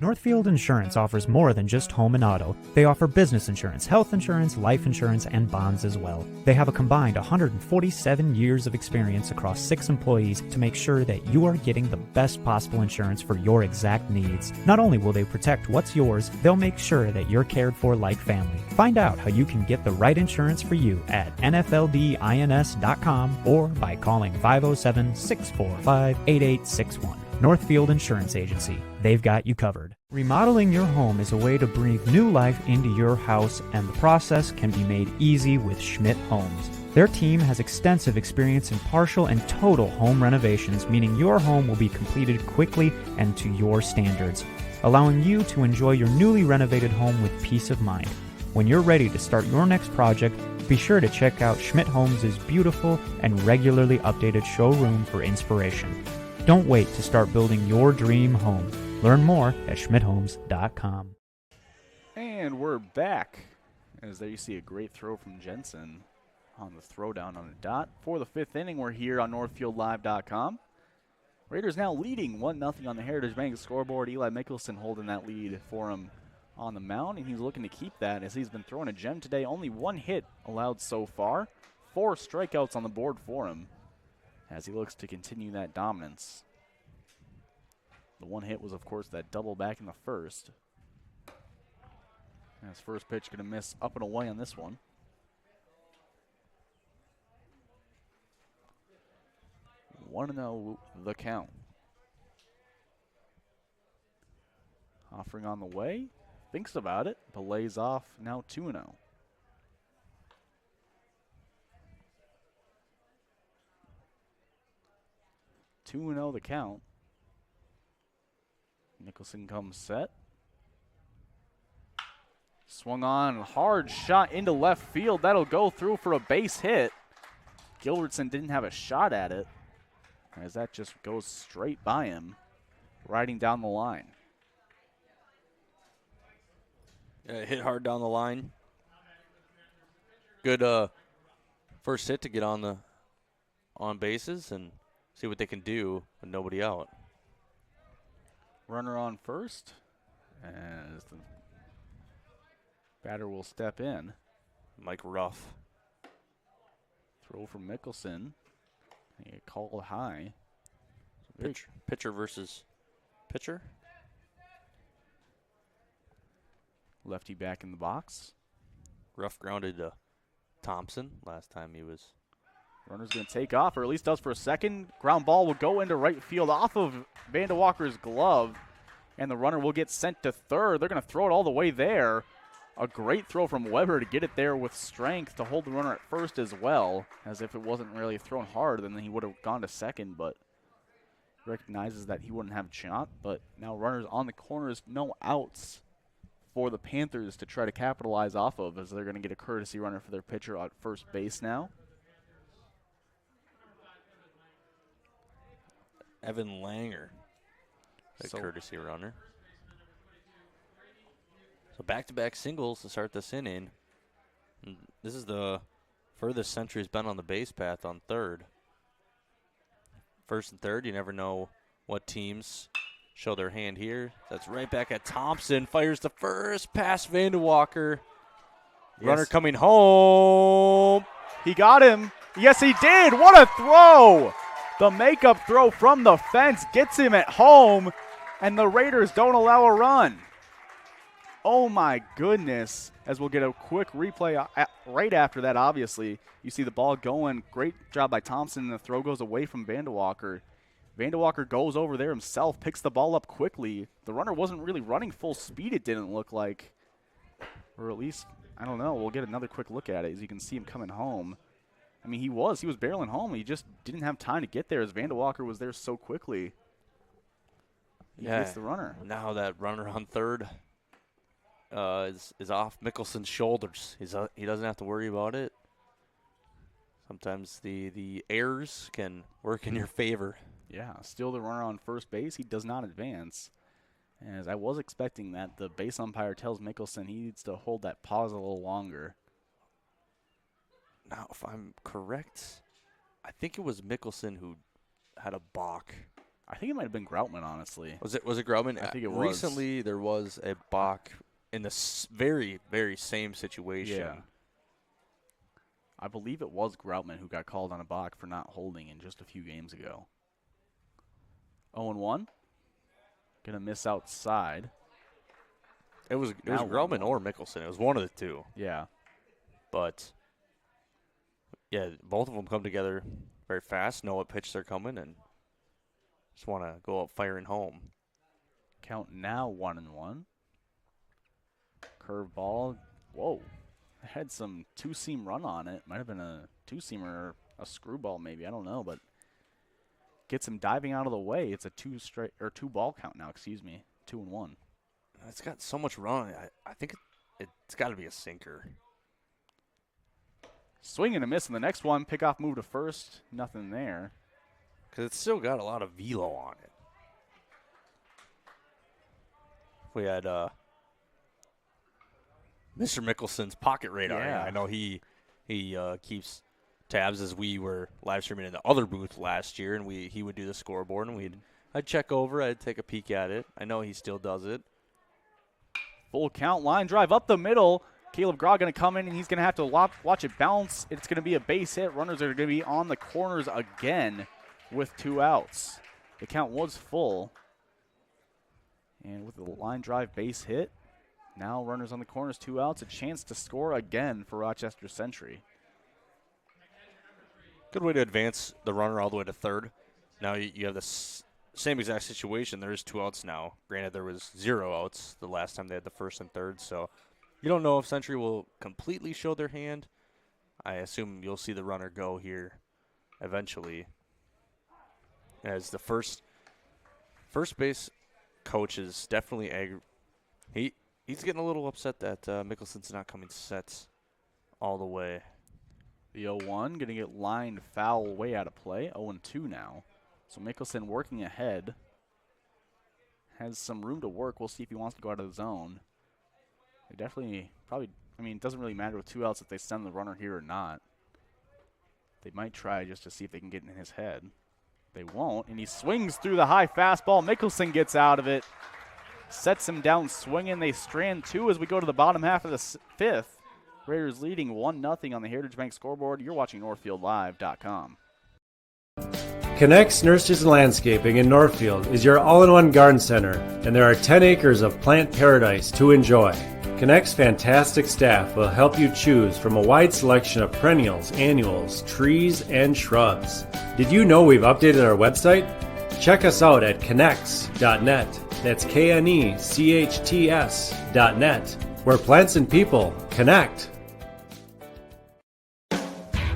Northfield Insurance offers more than just home and auto. They offer business insurance, health insurance, life insurance, and bonds as well. They have a combined 147 years of experience across 6 employees to make sure that you are getting the best possible insurance for your exact needs. Not only will they protect what's yours, they'll make sure that you're cared for like family. Find out how you can get the right insurance for you at nfldins.com or by calling 507-645-8861. Northfield Insurance Agency. They've got you covered. Remodeling your home is a way to breathe new life into your house, and the process can be made easy with Schmidt Homes. Their team has extensive experience in partial and total home renovations, meaning your home will be completed quickly and to your standards, allowing you to enjoy your newly renovated home with peace of mind. When you're ready to start your next project, be sure to check out Schmidt Homes' beautiful and regularly updated showroom for inspiration. Don't wait to start building your dream home. Learn more at schmidthomes.com. And we're back. As there you see a great throw from Jensen on the throwdown on a dot. For the 5th inning, we're here on NorthfieldLive.com. Raiders now leading 1-0 on the Heritage Bank scoreboard. Eli Mickelson holding that lead for him on the mound, and he's looking to keep that as he's been throwing a gem today. Only 1 hit allowed so far. 4 strikeouts on the board for him, as he looks to continue that dominance. The 1 hit was, of course, that double back in the first. And his first pitch going to miss up and away on this one. One 1-0 the count. Offering on the way. Thinks about it, but lays off. Now 2-0. The count. Nicholson comes set. Swung on, hard shot into left field. That'll go through for a base hit. Gilbertson didn't have a shot at it, as that just goes straight by him, riding down the line. Yeah, hit hard down the line. Good first hit to get on bases and see what they can do with nobody out. Runner on first, as the batter will step in. Mike Ruff. Throw from Mickelson. He get called high. Pitcher versus pitcher. Lefty back in the box. Ruff grounded to Thompson last time he was. Runner's going to take off, or at least does for a second. Ground ball will go into right field off of Vandewalker's glove, and the runner will get sent to third. They're going to throw it all the way there. A great throw from Weber to get it there with strength to hold the runner at first as well, as if it wasn't really thrown hard, then he would have gone to second, but recognizes that he wouldn't have a shot. But now runners on the corners, no outs for the Panthers to try to capitalize off of, as they're going to get a courtesy runner for their pitcher at first base now. Evan Langer, a courtesy runner. So back-to-back singles to start this inning. And this is the furthest Century's been on the base path on third. First and third, you never know what teams show their hand here. That's right back at Thompson. Fires the first past Vandewalker. Yes. Runner coming home. He got him. Yes, he did. What a throw. The makeup throw from the fence gets him at home. and the Raiders don't allow a run. Oh my goodness, as we'll get a quick replay right after that, obviously. You see the ball going, great job by Thompson, and the throw goes away from Vandewalker. Vandewalker goes over there himself, picks the ball up quickly. The runner wasn't really running full speed, it didn't look like. Or at least, I don't know, we'll get another quick look at it as you can see him coming home. I mean, he was barreling home. He just didn't have time to get there as Vandewalker was there so quickly. He gets the runner. Now that runner on third is off Mickelson's shoulders. He doesn't have to worry about it. Sometimes the errors can work in your favor. Yeah, still the runner on first base. He does not advance. As I was expecting that, the base umpire tells Mickelson he needs to hold that pause a little longer. Now, if I'm correct, I think it was Mickelson who had a balk. I think it might have been Groutman, honestly. Was it Groutman? I think it was. Recently, there was a balk in the very, very same situation. Yeah. I believe it was Groutman who got called on a balk for not holding in just a few games ago. 0-1. Gonna miss outside. It was Groutman or Mickelson. It was one of the two. Yeah. But, yeah, both of them come together very fast, know what pitch they're coming, and just want to go up firing home. Count now 1-1. Curve ball. Whoa. It had some two-seam run on it. Might have been a two-seamer or a screwball maybe. I don't know, but gets him diving out of the way. It's a two-ball count now, 2-1. It's got so much run on it. I think it's got to be a sinker. Swing and a miss in the next one. Pickoff move to first. Nothing there. Because it's still got a lot of velo on it. We had Mr. Mickelson's pocket radar. Yeah. I know he keeps tabs as we were live streaming in the other booth last year, and he would do the scoreboard, and I'd check over, I'd take a peek at it. I know he still does it. Full count, line drive up the middle. Caleb Graw going to come in, and he's going to have to watch it bounce. It's going to be a base hit. Runners are going to be on the corners again with 2 outs. The count was full. And with the line drive base hit, now runners on the corners, 2 outs, a chance to score again for Rochester Century. Good way to advance the runner all the way to third. Now you have the same exact situation. There's 2 outs now. Granted, there was 0 outs the last time they had the first and third, so you don't know if Century will completely show their hand. I assume you'll see the runner go here eventually. As the first base coach is definitely he's getting a little upset that Mickelson's not coming sets all the way. The 0-1 going to get lined foul way out of play. 0-2 now. So Mickelson working ahead. Has some room to work. We'll see if he wants to go out of the zone. They definitely it doesn't really matter with 2 outs if they send the runner here or not. They might try just to see if they can get in his head. They won't, and he swings through the high fastball. Mickelson gets out of it. Sets him down swinging. They strand 2 as we go to the bottom half of the 5th. Raiders leading 1-0 on the Heritage Bank scoreboard. You're watching NorthfieldLive.com. Connects Nurseries and Landscaping in Northfield is your all-in-one garden center, and there are 10 acres of plant paradise to enjoy. Connect's fantastic staff will help you choose from a wide selection of perennials, annuals, trees, and shrubs. Did you know we've updated our website? Check us out at connects.net. That's KNECHTS.net, where plants and people connect.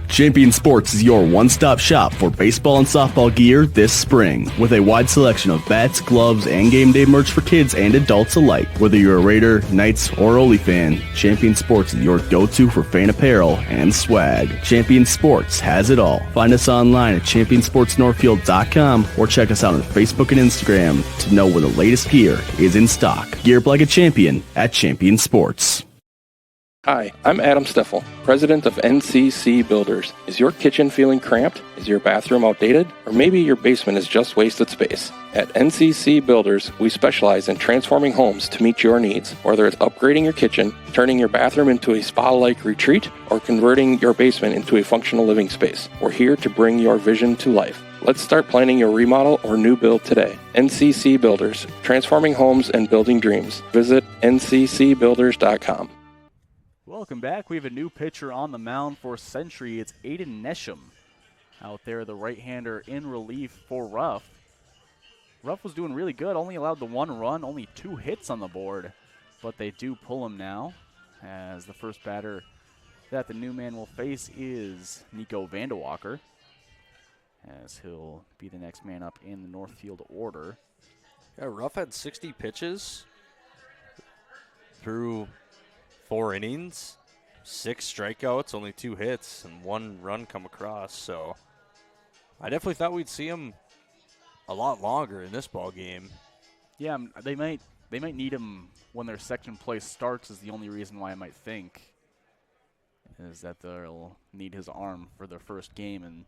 Champion Sports is your one-stop shop for baseball and softball gear this spring, with a wide selection of bats, gloves, and game day merch for kids and adults alike. Whether you're a Raider, Knights, or Ole fan, Champion Sports is your go-to for fan apparel and swag. Champion Sports has it all. Find us online at championsportsnorthfield.com or check us out on Facebook and Instagram to know when the latest gear is in stock. Gear up like a champion at Champion Sports. Hi, I'm Adam Steffel, president of NCC Builders. Is your kitchen feeling cramped? Is your bathroom outdated? Or maybe your basement is just wasted space? At NCC Builders, we specialize in transforming homes to meet your needs. Whether it's upgrading your kitchen, turning your bathroom into a spa-like retreat, or converting your basement into a functional living space, we're here to bring your vision to life. Let's start planning your remodel or new build today. NCC Builders, transforming homes and building dreams. Visit nccbuilders.com. Welcome back. We have a new pitcher on the mound for Century. It's Aiden Nesham out there, the right-hander in relief for Ruff. Ruff was doing really good, only allowed the 1 run, only 2 hits on the board, but they do pull him now, as the first batter that the new man will face is Nico Vandewalker, as he'll be the next man up in the Northfield order. Yeah, Ruff had 60 pitches through 4 innings, 6 strikeouts, only 2 hits, and 1 run come across. So I definitely thought we'd see him a lot longer in this ball game. Yeah, they might need him when their second place starts, is the only reason why I might think, is that they'll need his arm for their first game, and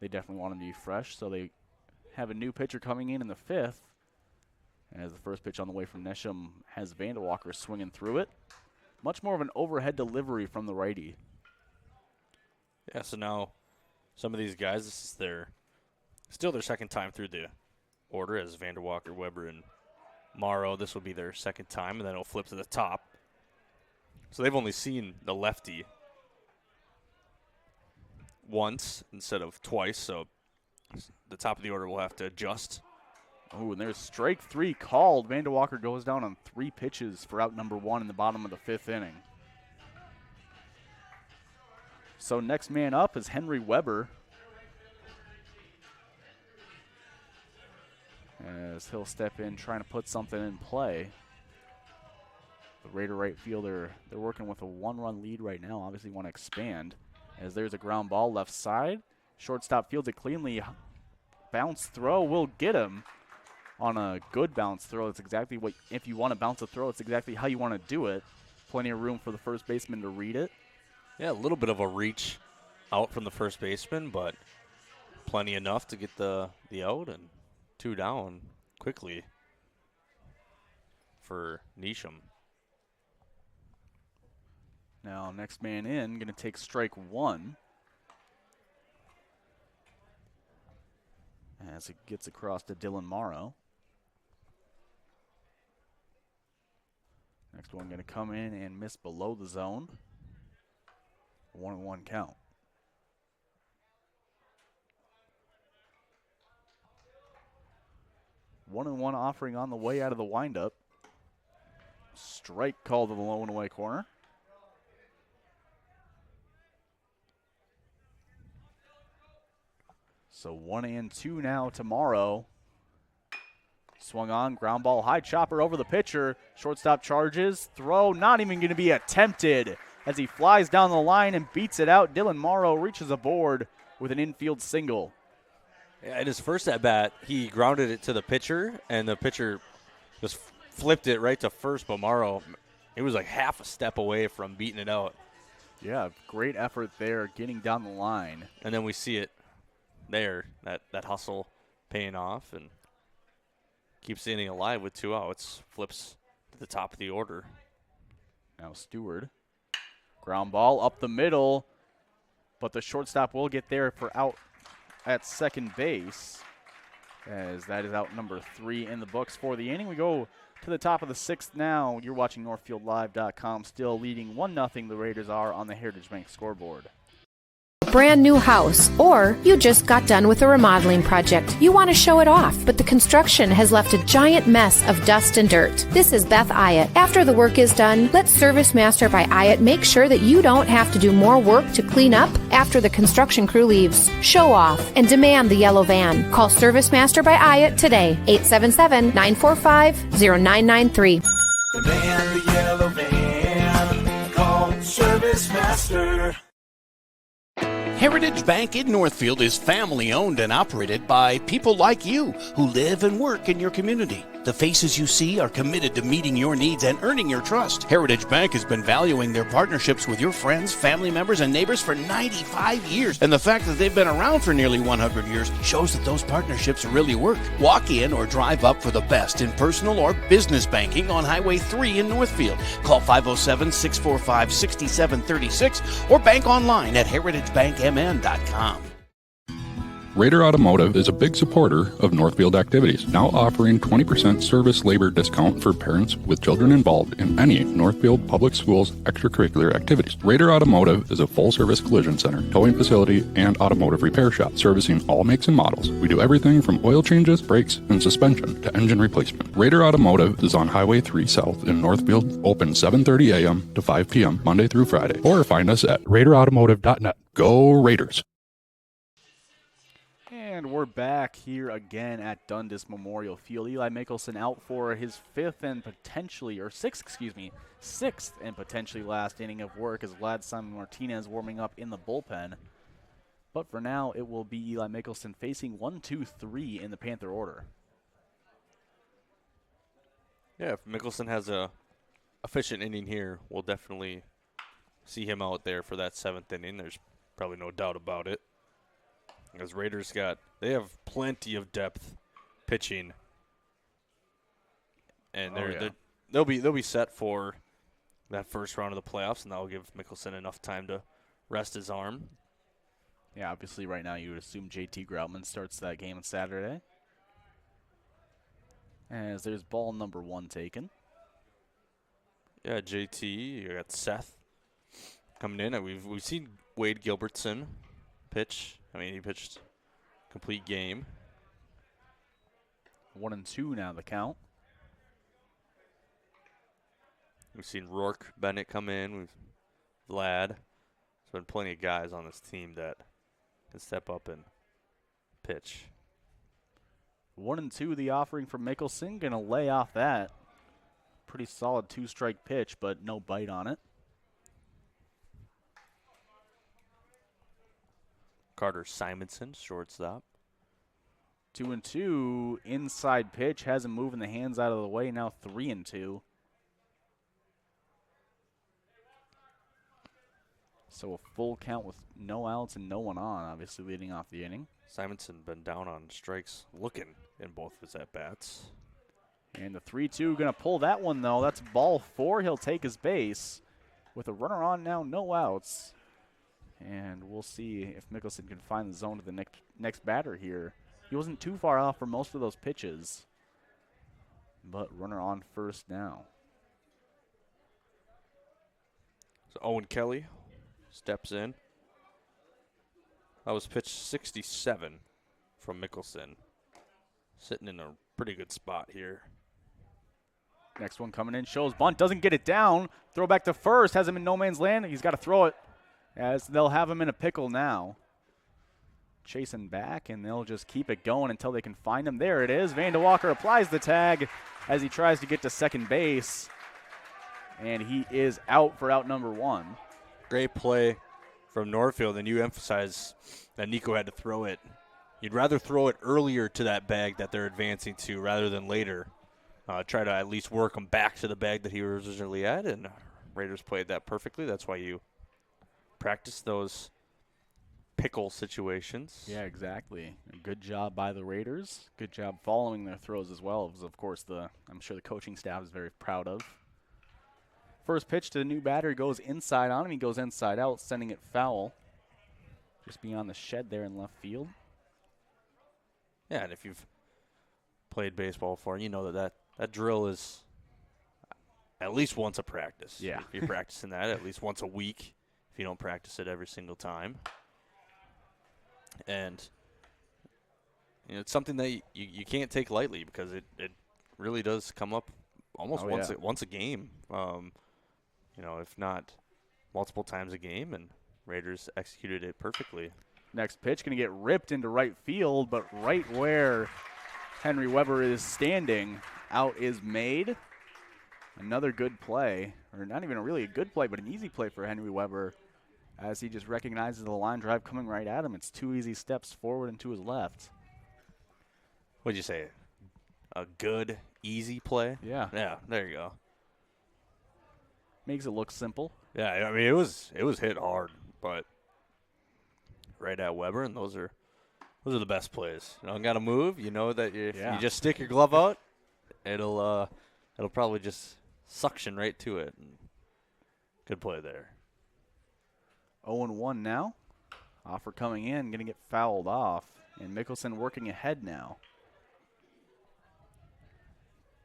they definitely want him to be fresh. So they have a new pitcher coming in the 5th, as the first pitch on the way from Nesham has Vandewalker swinging through it. Much more of an overhead delivery from the righty. Yeah, so now some of these guys, this is still their second time through the order, as Vandewalker, Weber, and Morrow. This will be their second time, and then it'll flip to the top. So they've only seen the lefty once instead of twice, so the top of the order will have to adjust. Oh, and there's strike 3 called. Vandewalker goes down on 3 pitches for out number 1 in the bottom of the 5th inning. So next man up is Henry Weber, as he'll step in trying to put something in play. The Raider right fielder, they're working with a 1-run lead right now. Obviously want to expand, as there's a ground ball left side. Shortstop fields it cleanly. Bounce throw will get him on a good bounce throw. It's exactly what, if you want to bounce a throw, it's exactly how you want to do it. Plenty of room for the first baseman to read it. Yeah, a little bit of a reach out from the first baseman, but plenty enough to get the out, and 2 down quickly for Nesham. Now, next man in, going to take strike 1. As it gets across to Dylan Morrow. Next one going to come in and miss below the zone. 1-1 count. One offering on the way out of the windup. Strike called to the low and away corner. So 1-2 now tomorrow. Swung on, ground ball, high chopper over the pitcher. Shortstop charges, throw not even going to be attempted as he flies down the line and beats it out. Dylan Morrow reaches aboard with an infield single. Yeah, in his first at-bat, he grounded it to the pitcher, and the pitcher just flipped it right to first, but Morrow, it was like half a step away from beating it out. Yeah, great effort there, getting down the line. And then we see it there, that hustle paying off, and keeps the inning alive with 2 outs. Flips to the top of the order. Now Stewart. Ground ball up the middle, but the shortstop will get there for out at second base, as that is out number 3 in the books for the inning. We go to the top of the 6th now. You're watching NorthfieldLive.com. Still leading 1-0. The Raiders are on the Heritage Bank scoreboard. Brand new house, or you just got done with a remodeling project. You want to show it off, but the construction has left a giant mess of dust and dirt. This is Beth Ayatt. After the work is done, let Service Master by Ayatt make sure that you don't have to do more work to clean up after the construction crew leaves. Show off and demand the yellow van. Call Service Master by Ayatt today, 877-945-0993. Demand the yellow van. Call Service Master. Heritage Bank in Northfield is family owned and operated by people like you who live and work in your community. The faces you see are committed to meeting your needs and earning your trust. Heritage Bank has been valuing their partnerships with your friends, family members, and neighbors for 95 years. And the fact that they've been around for nearly 100 years shows that those partnerships really work. Walk in or drive up for the best in personal or business banking on Highway 3 in Northfield. Call 507-645-6736 or bank online at heritagebankmn.com. Raider Automotive is a big supporter of Northfield activities, now offering 20% service labor discount for parents with children involved in any Northfield Public Schools extracurricular activities. Raider Automotive is a full-service collision center, towing facility, and automotive repair shop, servicing all makes and models. We do everything from oil changes, brakes, and suspension to engine replacement. Raider Automotive is on Highway 3 South in Northfield, open 7:30 a.m. to 5 p.m. Monday through Friday, or find us at RaiderAutomotive.net. Go Raiders! And we're back here again at Dundas Memorial Field. Eli Mickelson out for his sixth and potentially last inning of work as Vlad Simon Martinez warming up in the bullpen. But for now, it will be Eli Mickelson facing 1, 2, 3 in the Panther order. Yeah, if Mickelson has a efficient inning here, we'll definitely see him out there for that 7th inning. There's probably no doubt about it. As Raiders they have plenty of depth pitching, and they'll be set for that first round of the playoffs, and that will give Mickelson enough time to rest his arm. Yeah, obviously right now you would assume JT Groutman starts that game on Saturday. As there's ball number 1 taken. Yeah, JT, you got Seth coming in, and we've seen Wade Gilbertson pitch. I mean, he pitched complete game. 1-2 now the count. We've seen Rourke Bennett come in. We've Vlad. There's been plenty of guys on this team that can step up and pitch. 1-2 the offering from Mickelson. Going to lay off that. Pretty solid 2-strike pitch, but no bite on it. Carter Simonson, shortstop. 2-2, inside pitch, has him moving the hands out of the way, now 3-2. So a full count with no outs and no one on, obviously leading off the inning. Simonson been down on strikes looking in both of his at-bats. And the 3-2 going to pull that one, though. That's ball 4. He'll take his base. With a runner on now, no outs. And we'll see if Mickelson can find the zone to the next batter here. He wasn't too far off for most of those pitches. But runner on first now. So Owen Kelly steps in. That was pitch 67 from Mickelson. Sitting in a pretty good spot here. Next one coming in, shows bunt, doesn't get it down. Throw back to first, has him in no man's land. He's got to throw it, as they'll have him in a pickle now. Chasing back, and they'll just keep it going until they can find him. There it is. Vanda Walker applies the tag as he tries to get to second base. And he is out for out number 1. Great play from Northfield, and you emphasize that Nico had to throw it. You'd rather throw it earlier to that bag that they're advancing to rather than later. Try to at least work him back to the bag that he was originally at, and Raiders played that perfectly. That's why you practice those pickle situations. Yeah, exactly. A good job by the Raiders. Good job following their throws as well, as of course I'm sure the coaching staff is very proud of. First pitch to the new batter goes inside on him. He goes inside out, sending it foul. Just beyond the shed there in left field. Yeah, and if you've played baseball before, you know that drill is at least once a practice. Yeah. If you're practicing that at least once a week, if you don't practice it every single time. And it's something that you can't take lightly because it really does come up almost once a game. If not multiple times a game, and Raiders executed it perfectly. Next pitch going to get ripped into right field, but right where Henry Weber is standing, out is made. Another good play, or not even really a good play, but an easy play for Henry Weber as he just recognizes the line drive coming right at him. It's 2 easy steps forward and to his left. What'd you say? A good, easy play? Yeah. Yeah, there you go. Makes it look simple. Yeah, I mean, it was hit hard, but right at Weber, and those are the best plays. You don't got to move. You know that if you just stick your glove out, it'll probably just suction right to it. And good play there. 0-1 now. Offer coming in, going to get fouled off. And Mickelson working ahead now.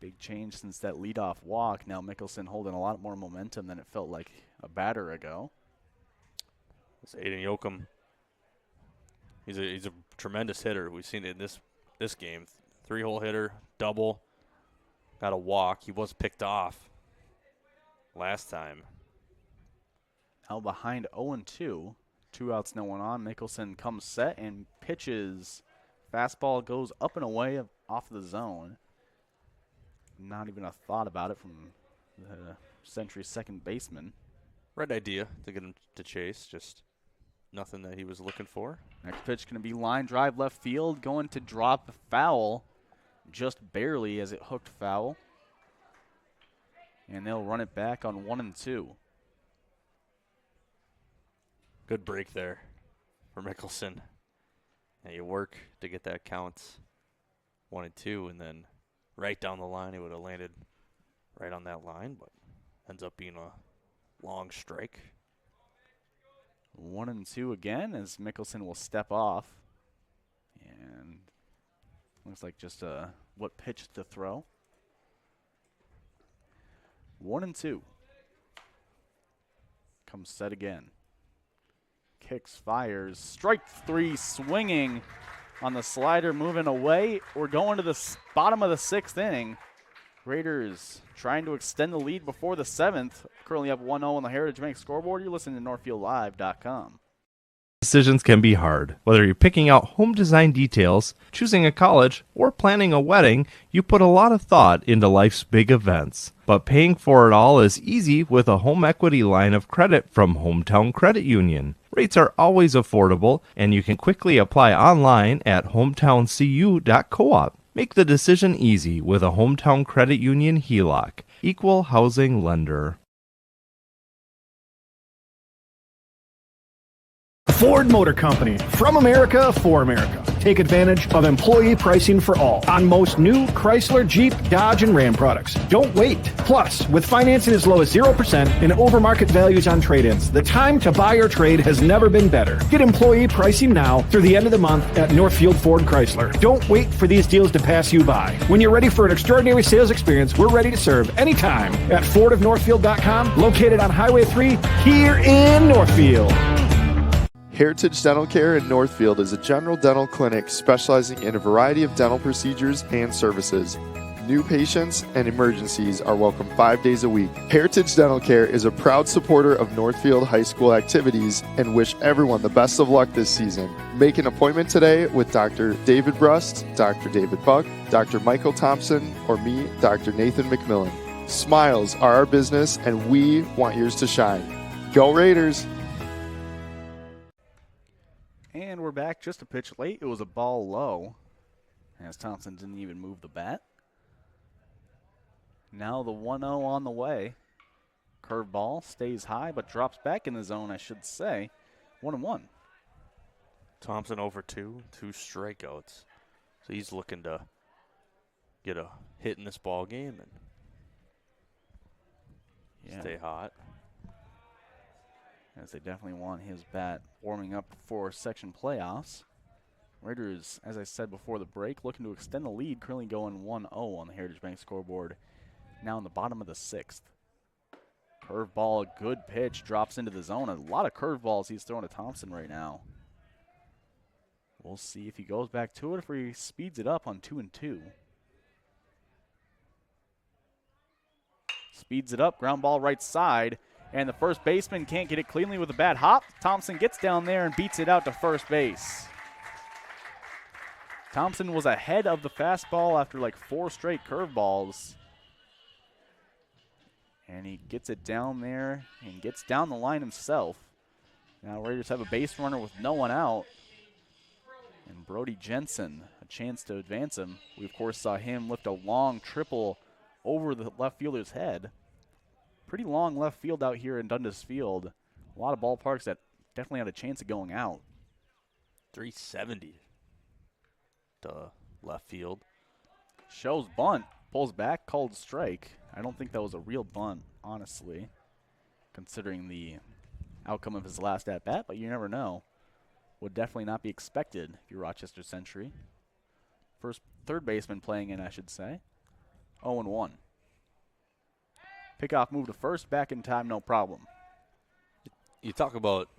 Big change since that leadoff walk. Now Mickelson holding a lot more momentum than it felt like a batter ago. It's Aiden Yoakum. He's a tremendous hitter. We've seen it in this game. 3-hole hitter, double, got a walk. He was picked off last time. Now behind 0-2. 2 outs, no one on. Mickelson comes set and pitches. Fastball goes up and away off the zone. Not even a thought about it from the Century's second baseman. Right idea to get him to chase, just nothing that he was looking for. Next pitch going to be line drive left field, going to drop foul just barely as it hooked foul. And they'll run it back on 1-2. Good break there for Mickelson. And you work to get that count 1-2, and then right down the line, he would have landed right on that line, but ends up being a long strike. 1-2 again as Mickelson will step off. And looks like just what pitch to throw. 1-2. Comes set again. Kicks, fires, strike 3, swinging on the slider, moving away. We're going to the bottom of the 6th inning. Raiders trying to extend the lead before the 7th. Currently up 1-0 on the Heritage Bank scoreboard. You're listening to NorthfieldLive.com. Decisions can be hard. Whether you're picking out home design details, choosing a college, or planning a wedding, you put a lot of thought into life's big events. But paying for it all is easy with a home equity line of credit from Hometown Credit Union. Rates are always affordable, and you can quickly apply online at hometowncu.coop. Make the decision easy with a Hometown Credit Union HELOC. Equal housing lender. Ford Motor Company, from America for America. Take advantage of employee pricing for all on most new Chrysler, Jeep, Dodge, and Ram products. Don't wait. Plus, with financing as low as 0% and over-market values on trade-ins, the time to buy or trade has never been better. Get employee pricing now through the end of the month at Northfield Ford Chrysler. Don't wait for these deals to pass you by. When you're ready for an extraordinary sales experience, we're ready to serve anytime at FordofNorthfield.com, located on Highway 3 here in Northfield. Heritage Dental Care in Northfield is a general dental clinic specializing in a variety of dental procedures and services. New patients and emergencies are welcome 5 days a week. Heritage Dental Care is a proud supporter of Northfield High School activities and wish everyone the best of luck this season. Make an appointment today with Dr. David Brust, Dr. David Buck, Dr. Michael Thompson, or me, Dr. Nathan McMillan. Smiles are our business, and we want yours to shine. Go Raiders! And we're back just a pitch late. It was a ball low as Thompson didn't even move the bat. Now the 1-0 on the way. Curveball stays high but drops back in the zone, I should say. 1-1. Thompson over 2 strikeouts. So he's looking to get a hit in this ball game and stay hot. As they definitely want his bat warming up for section playoffs. Raiders, as I said before the break, looking to extend the lead, currently going 1-0 on the Heritage Bank scoreboard. Now in the bottom of the 6th. Curveball, good pitch, drops into the zone. A lot of curveballs he's throwing to Thompson right now. We'll see if he goes back to it or if he speeds it up on 2-2. Speeds it up, ground ball right side. And the first baseman can't get it cleanly with a bad hop. Thompson gets down there and beats it out to first base. Thompson was ahead of the fastball after like 4 straight curveballs. And he gets it down there and gets down the line himself. Now Raiders have a base runner with no one out. And Brody Jensen, a chance to advance him. We, of course, saw him lift a long triple over the left fielder's head. Pretty long left field out here in Dundas Field. A lot of ballparks that definitely had a chance of going out. 370 to left field. Shows bunt. Pulls back, called strike. I don't think that was a real bunt, honestly, considering the outcome of his last at-bat, but you never know. would definitely not be expected if you're Rochester Century. Third baseman playing in, I should say. 0-1. Pickoff move to first, back in time, no problem. You talk about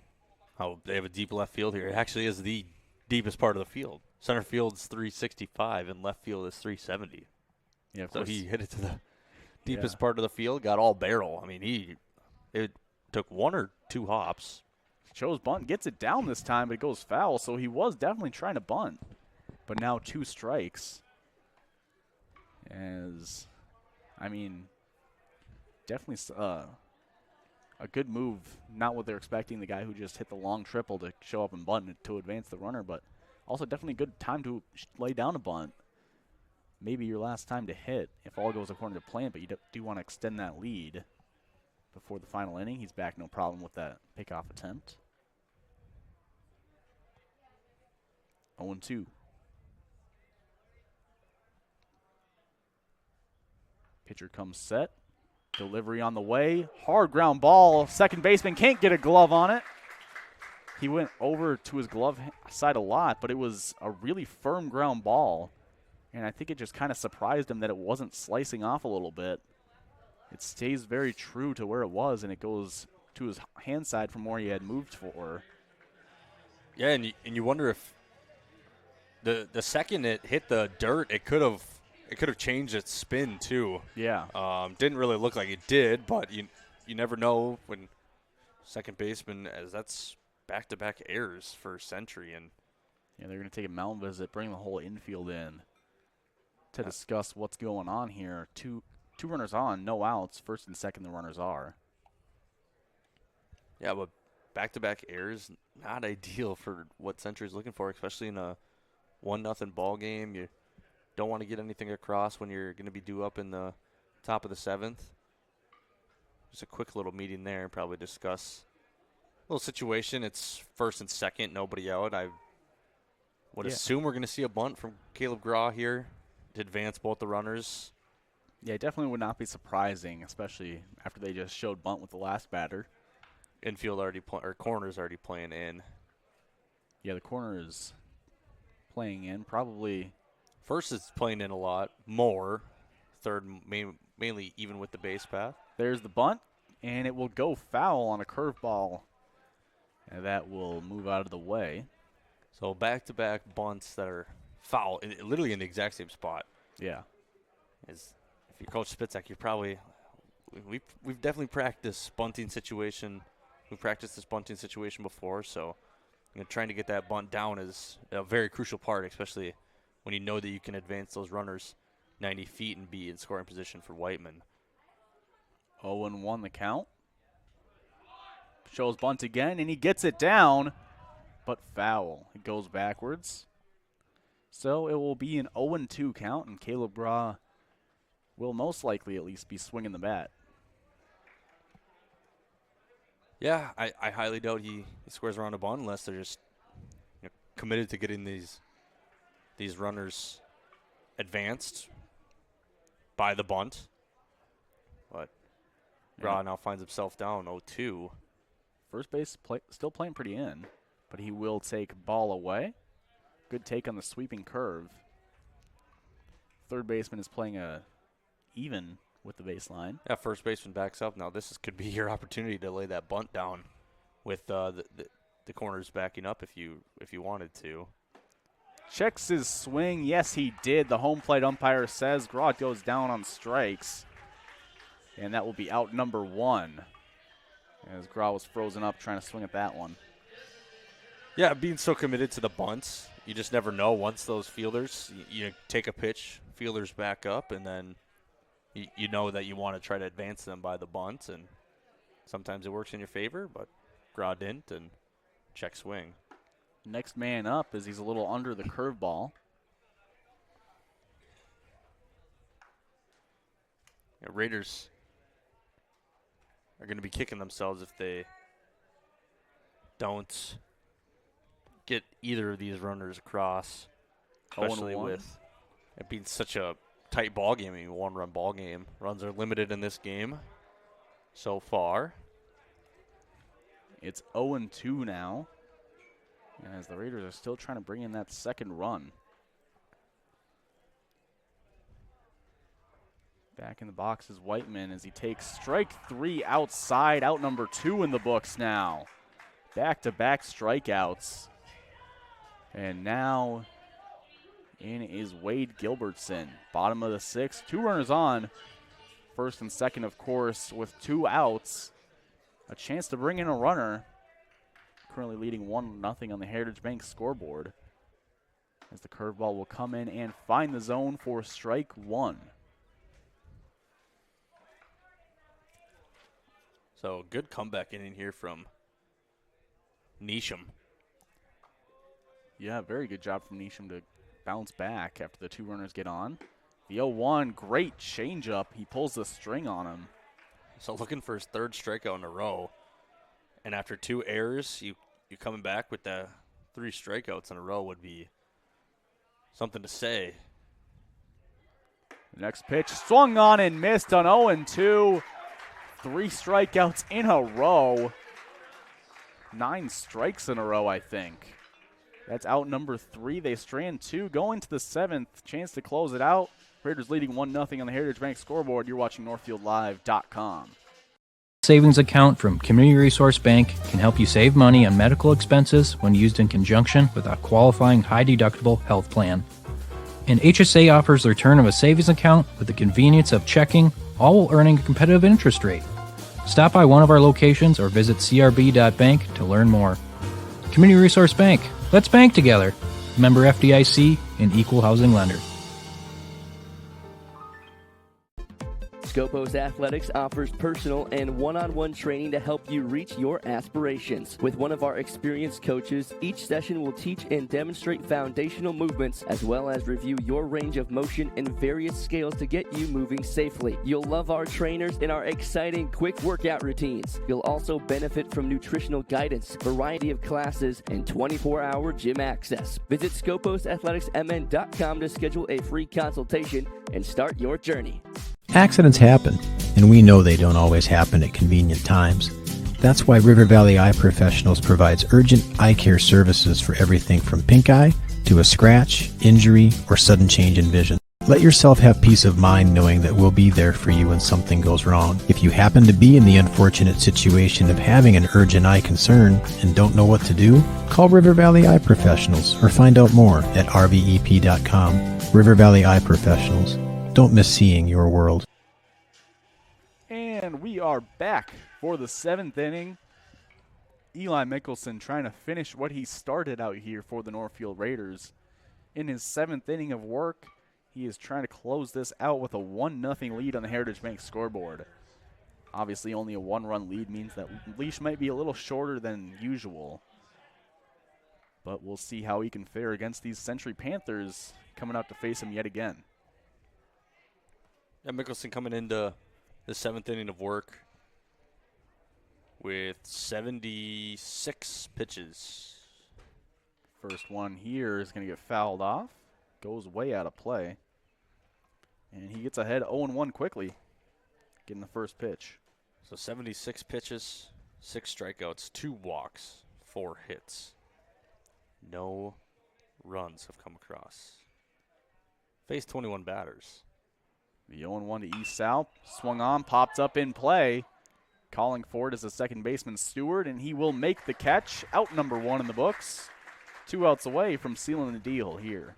how they have a deep left field here. It actually is the deepest part of the field. Center field's 365 and left field is 370. Yeah, of so course. he hit it to the deepest part of the field, got all barrel. I mean, it took 1 or 2 hops. Chose bunt, gets it down this time, but it goes foul, so he was definitely trying to bunt. But now 2 strikes. Definitely a good move. Not what they're expecting, the guy who just hit the long triple to show up and bunt to advance the runner, but also definitely a good time to lay down a bunt. Maybe your last time to hit if all goes according to plan, but you do want to extend that lead before the final inning. He's back, no problem with that pickoff attempt. 0-2. Pitcher comes set. Delivery on the way. Hard ground ball. Second baseman can't get a glove on it. He went over to his glove side a lot, but it was a really firm ground ball. And I think it just kind of surprised him that it wasn't slicing off a little bit. It stays very true to where it was, and it goes to his hand side from where he had moved for. Yeah, and you wonder if the second it hit the dirt, it could have changed its spin too. Yeah. Didn't really look like it did, but you never know when second baseman, as that's back-to-back errors for Century. And yeah, they're going to take a mound visit, bring the whole infield in to discuss what's going on here. Two runners on, no outs. First and second, the runners are. Yeah, but back-to-back errors, not ideal for what Century's looking for, especially in a 1-0 ball game. You don't want to get anything across when you're going to be due up in the top of the 7th. Just a quick little meeting there, probably discuss a little situation. It's first and second, nobody out. I would assume we're going to see a bunt from Caleb Graw here to advance both the runners. Yeah, it definitely would not be surprising, especially after they just showed bunt with the last batter. Infield already corner's already playing in. Yeah, the corner is playing in. Probably first is playing in a lot more. Third mainly even with the base path. There's the bunt, and it will go foul on a curveball. And that will move out of the way. So back-to-back bunts that are foul, literally in the exact same spot. Yeah. If you're Coach Spitzak, you're probably we've definitely practiced bunting situation. We've practiced this bunting situation before, so trying to get that bunt down is a very crucial part, especially when you know that you can advance those runners 90 feet and be in scoring position for Whiteman. 0-1 the count. Shows bunt again, and he gets it down, but foul. It goes backwards. So it will be an 0-2 count, and Caleb Graw will most likely at least be swinging the bat. Yeah, I highly doubt he squares around a bunt unless they're just committed to getting these runners advanced by the bunt. But Graw now finds himself down 0-2. First base still playing pretty in, but he will take ball away. Good take on the sweeping curve. Third baseman is playing even with the baseline. Yeah, first baseman backs up. Now this could be your opportunity to lay that bunt down with the corners backing up if you wanted to. Checks his swing. Yes, he did. The home plate umpire says Graw goes down on strikes. And that will be out number 1. As Graw was frozen up trying to swing at that one. Yeah, being so committed to the bunts, you just never know. Once those fielders, you take a pitch, fielders back up, and then you know that you want to try to advance them by the bunt, and sometimes it works in your favor, but Graw didn't, and check swing. Next man up is he's a little under the curveball. Yeah, Raiders are going to be kicking themselves if they don't get either of these runners across, especially with it being such a tight ball game, one-run ball game. Runs are limited in this game so far. It's 0-2 now. And as the Raiders are still trying to bring in that second run. Back in the box is Whiteman as he takes strike 3 outside, out number 2 in the books now. Back-to-back strikeouts. And now in is Wade Gilbertson. Bottom of the 6th, 2 runners on. First and second, of course, with 2 outs. A chance to bring in a runner. Currently leading 1-0 on the Heritage Bank scoreboard. As the curveball will come in and find the zone for strike 1. So good comeback inning here from Neesham. Yeah, very good job from Neesham to bounce back after the 2 runners get on. The 0-1, great changeup. He pulls the string on him. So looking for his 3rd strikeout in a row. And after 2 errors, you coming back with the 3 strikeouts in a row would be something to say. The next pitch swung on and missed on 0-2. 3 strikeouts in a row. 9 strikes in a row, I think. That's out number 3. They strand 2. Going to the 7th. Chance to close it out. Raiders leading 1-0 on the Heritage Bank scoreboard. You're watching NorthfieldLive.com. Savings account from Community Resource Bank can help you save money on medical expenses when used in conjunction with a qualifying high-deductible health plan. And HSA offers the return of a savings account with the convenience of checking, all while earning a competitive interest rate. Stop by one of our locations or visit crb.bank to learn more. Community Resource Bank. Let's bank together. Member FDIC and equal housing lender. Scopos Athletics offers personal and one-on-one training to help you reach your aspirations. With one of our experienced coaches, each session will teach and demonstrate foundational movements as well as review your range of motion and various scales to get you moving safely. You'll love our trainers and our exciting quick workout routines. You'll also benefit from nutritional guidance, variety of classes, and 24-hour gym access. Visit scoposathleticsmn.com to schedule a free consultation and start your journey. Accidents happen, and we know they don't always happen at convenient times. That's why River Valley Eye Professionals provides urgent eye care services for everything from pink eye to a scratch, injury, or sudden change in vision. Let yourself have peace of mind knowing that we'll be there for you when something goes wrong. If you happen to be in the unfortunate situation of having an urgent eye concern and don't know what to do, call River Valley Eye Professionals or find out more at rvep.com. River Valley Eye Professionals. Don't miss seeing your world. And we are back for the 7th inning. Eli Mickelson trying to finish what he started out here for the Northfield Raiders. In his 7th inning of work, he is trying to close this out with a 1-0 lead on the Heritage Bank scoreboard. Obviously, only a 1-run lead means that leash might be a little shorter than usual. But we'll see how he can fare against these Century Panthers coming out to face him yet again. Yeah, Mickelson coming into the 7th inning of work with 76 pitches. First one here is going to get fouled off. Goes way out of play. And he gets ahead 0-1 quickly, getting the first pitch. So 76 pitches, 6 strikeouts, 2 walks, 4 hits. No runs have come across. Faced 21 batters. The 0-1 to East South. Swung on, popped up in play. Calling for it is the second baseman, Stewart, and he will make the catch. Out number 1 in the books. 2 outs away from sealing the deal here.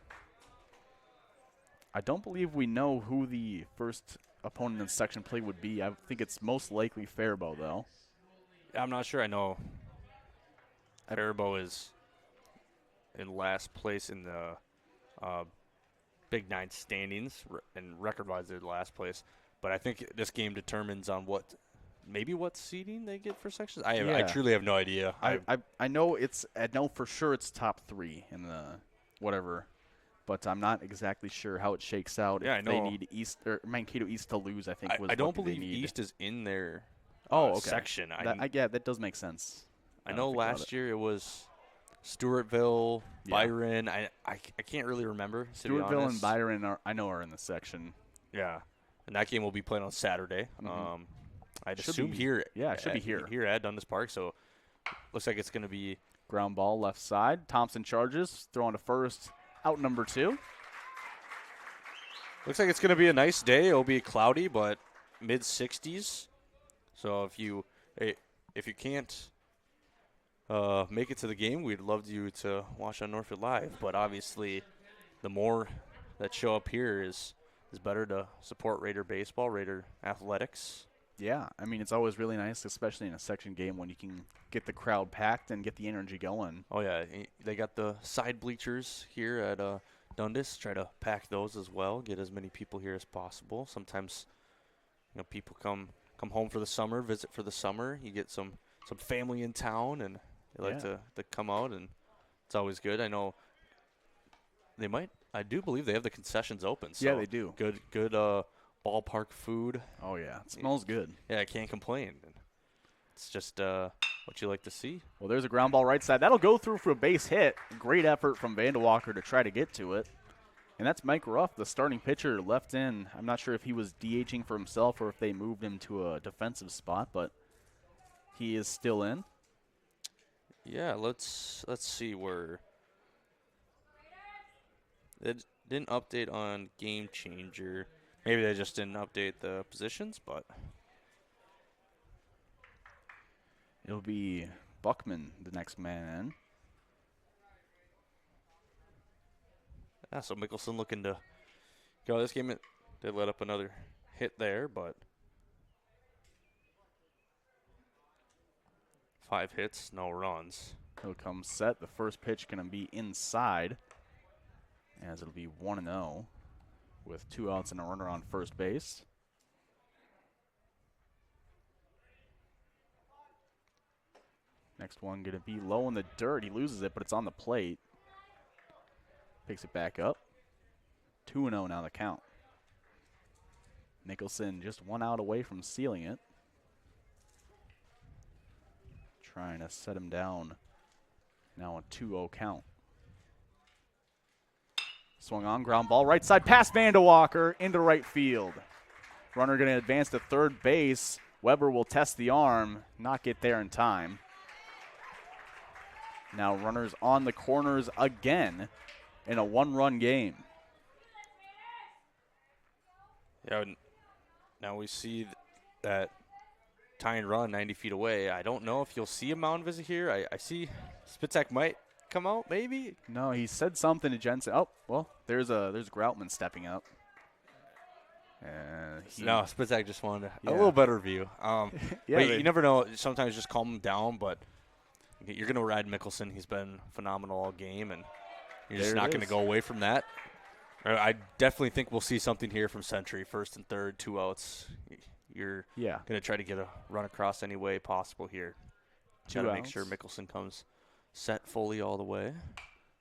I don't believe we know who the first opponent in section play would be. I think it's most likely Faribault, though. I'm not sure. I know Faribault is in last place in the Big Nine standings, and record-wise they're last place. But I think this game determines on what seeding they get for sections. I truly have no idea. I know for sure it's top 3 in the whatever, but I'm not exactly sure how it shakes out. Yeah, if I know. They need East or Mankato East to lose. I think I don't believe East is in their section. That does make sense. I know last year it was Stewartville, Byron. I can't really remember. Stewartville and Byron are in the section. Yeah, and that game will be played on Saturday. I'd assume here. Yeah, it should be here. Here at Dundas Park. So looks like it's going to be Ground ball left side. Thompson charges, throwing to first, out number 2. Looks like it's going to be a nice day. It'll be cloudy, but mid-60s. So if you can't make it to the game, we'd love you to watch on Northfield Live. But obviously, the more that show up here is better to support Raider baseball, Raider athletics. Yeah, I mean, it's always really nice, especially in a section game, when you can get the crowd packed and get the energy going. Oh, yeah. They got the side bleachers here at Dundas. Try to pack those as well, get as many people here as possible. Sometimes, people come home for the summer, visit for the summer. You get some family in town, and they like to come out, and it's always good. I know I do believe they have the concessions open. So yeah, they do. Good ballpark food. Oh, yeah. It smells good. Yeah, I can't complain. It's just what you like to see. Well, there's a ground ball right side. That'll go through for a base hit. Great effort from Vandewalker to try to get to it. And that's Mike Ruff, the starting pitcher, left in. I'm not sure if he was DHing for himself or if they moved him to a defensive spot, but he is still in. Yeah, let's see where it didn't update on Game Changer. Maybe they just didn't update the positions, but it'll be Buckman, the next man in. Yeah, so Mickelson looking to go this game. They let up another hit there, but 5 hits, no runs. He'll come set. The first pitch going to be inside, as it'll be 1-0 with 2 outs and a runner on first base. Next one going to be low in the dirt. He loses it, but it's on the plate. Picks it back up. 2-0 now the count. Nicholson just 1 out away from sealing it. Trying to set him down. Now a 2-0 count. Swung on, ground ball, right side, past Vandewalker into right field. Runner going to advance to third base. Weber will test the arm, not get there in time. Now runners on the corners again in a 1-run game. Yeah, now we see that tying run 90 feet away. I don't know if you'll see a mound visit here. I see Spitzak might come out, maybe. No, he said something to Jensen. Oh, well, there's Groutman stepping up. No, Spitzak just wanted a little better view. Yeah, but you never know. Sometimes just calm him down, but you're going to ride Mickelson. He's been phenomenal all game, and you're just not going to go away from that. I definitely think we'll see something here from Century. First and third, 2 outs. You're going to try to get a run across any way possible here. Got to make sure Mickelson comes set fully all the way.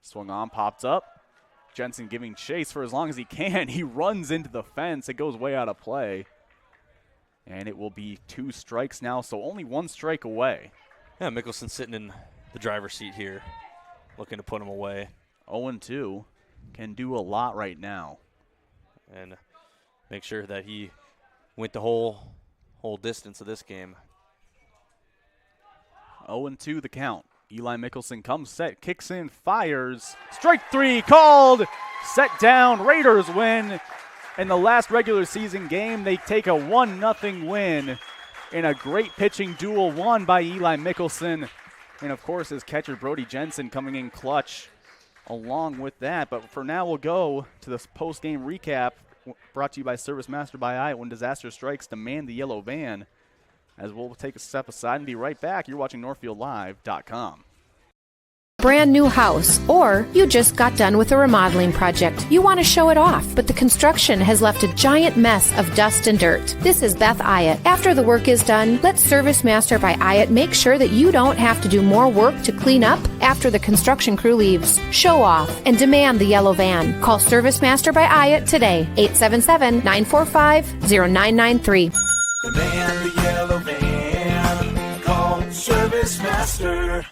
Swung on, popped up. Jensen giving chase for as long as he can. He runs into the fence. It goes way out of play. And it will be 2 strikes now, so only 1 strike away. Yeah, Mickelson sitting in the driver's seat here, looking to put him away. 0-2. Can do a lot right now. And make sure that he went the whole distance of this game. 0-2 the count. Eli Mickelson comes set, kicks in, fires. Strike 3 called. Set down. Raiders win. In the last regular season game, they take a 1-0 win in a great pitching duel won by Eli Mickelson. And, of course, his catcher Brody Jensen coming in clutch along with that. But for now, we'll go to this post-game recap brought to you by Service Master by Hyatt. When disaster strikes, demand the yellow van. As we'll take a step aside and be right back. You're watching NorthfieldLive.com. Brand new house, or you just got done with a remodeling project. You want to show it off, but the construction has left a giant mess of dust and dirt. This is Beth Ayatt. After the work is done, let Service Master by Ayatt make sure that you don't have to do more work to clean up after the construction crew leaves. Show off and demand the yellow van. Call Service Master by Ayatt today, 877-945-0993. Demand the yellow van. Call Service Master.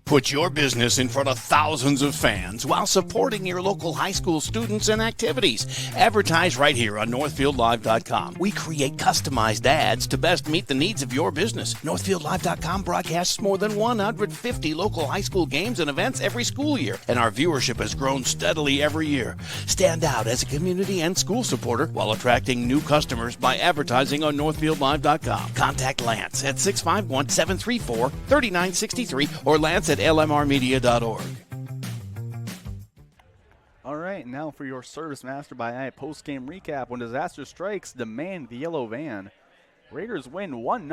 Put your business in front of thousands of fans while supporting your local high school students and activities. Advertise right here on NorthfieldLive.com. We create customized ads to best meet the needs of your business. NorthfieldLive.com broadcasts more than 150 local high school games and events every school year, and our viewership has grown steadily every year. Stand out as a community and school supporter while attracting new customers by advertising on NorthfieldLive.com. Contact Lance at 651-734-3963 or Lance at lmrmedia.org. All right, now for your Service Master by Night post-game recap. When disaster strikes, demand the yellow van. Raiders win 1-0.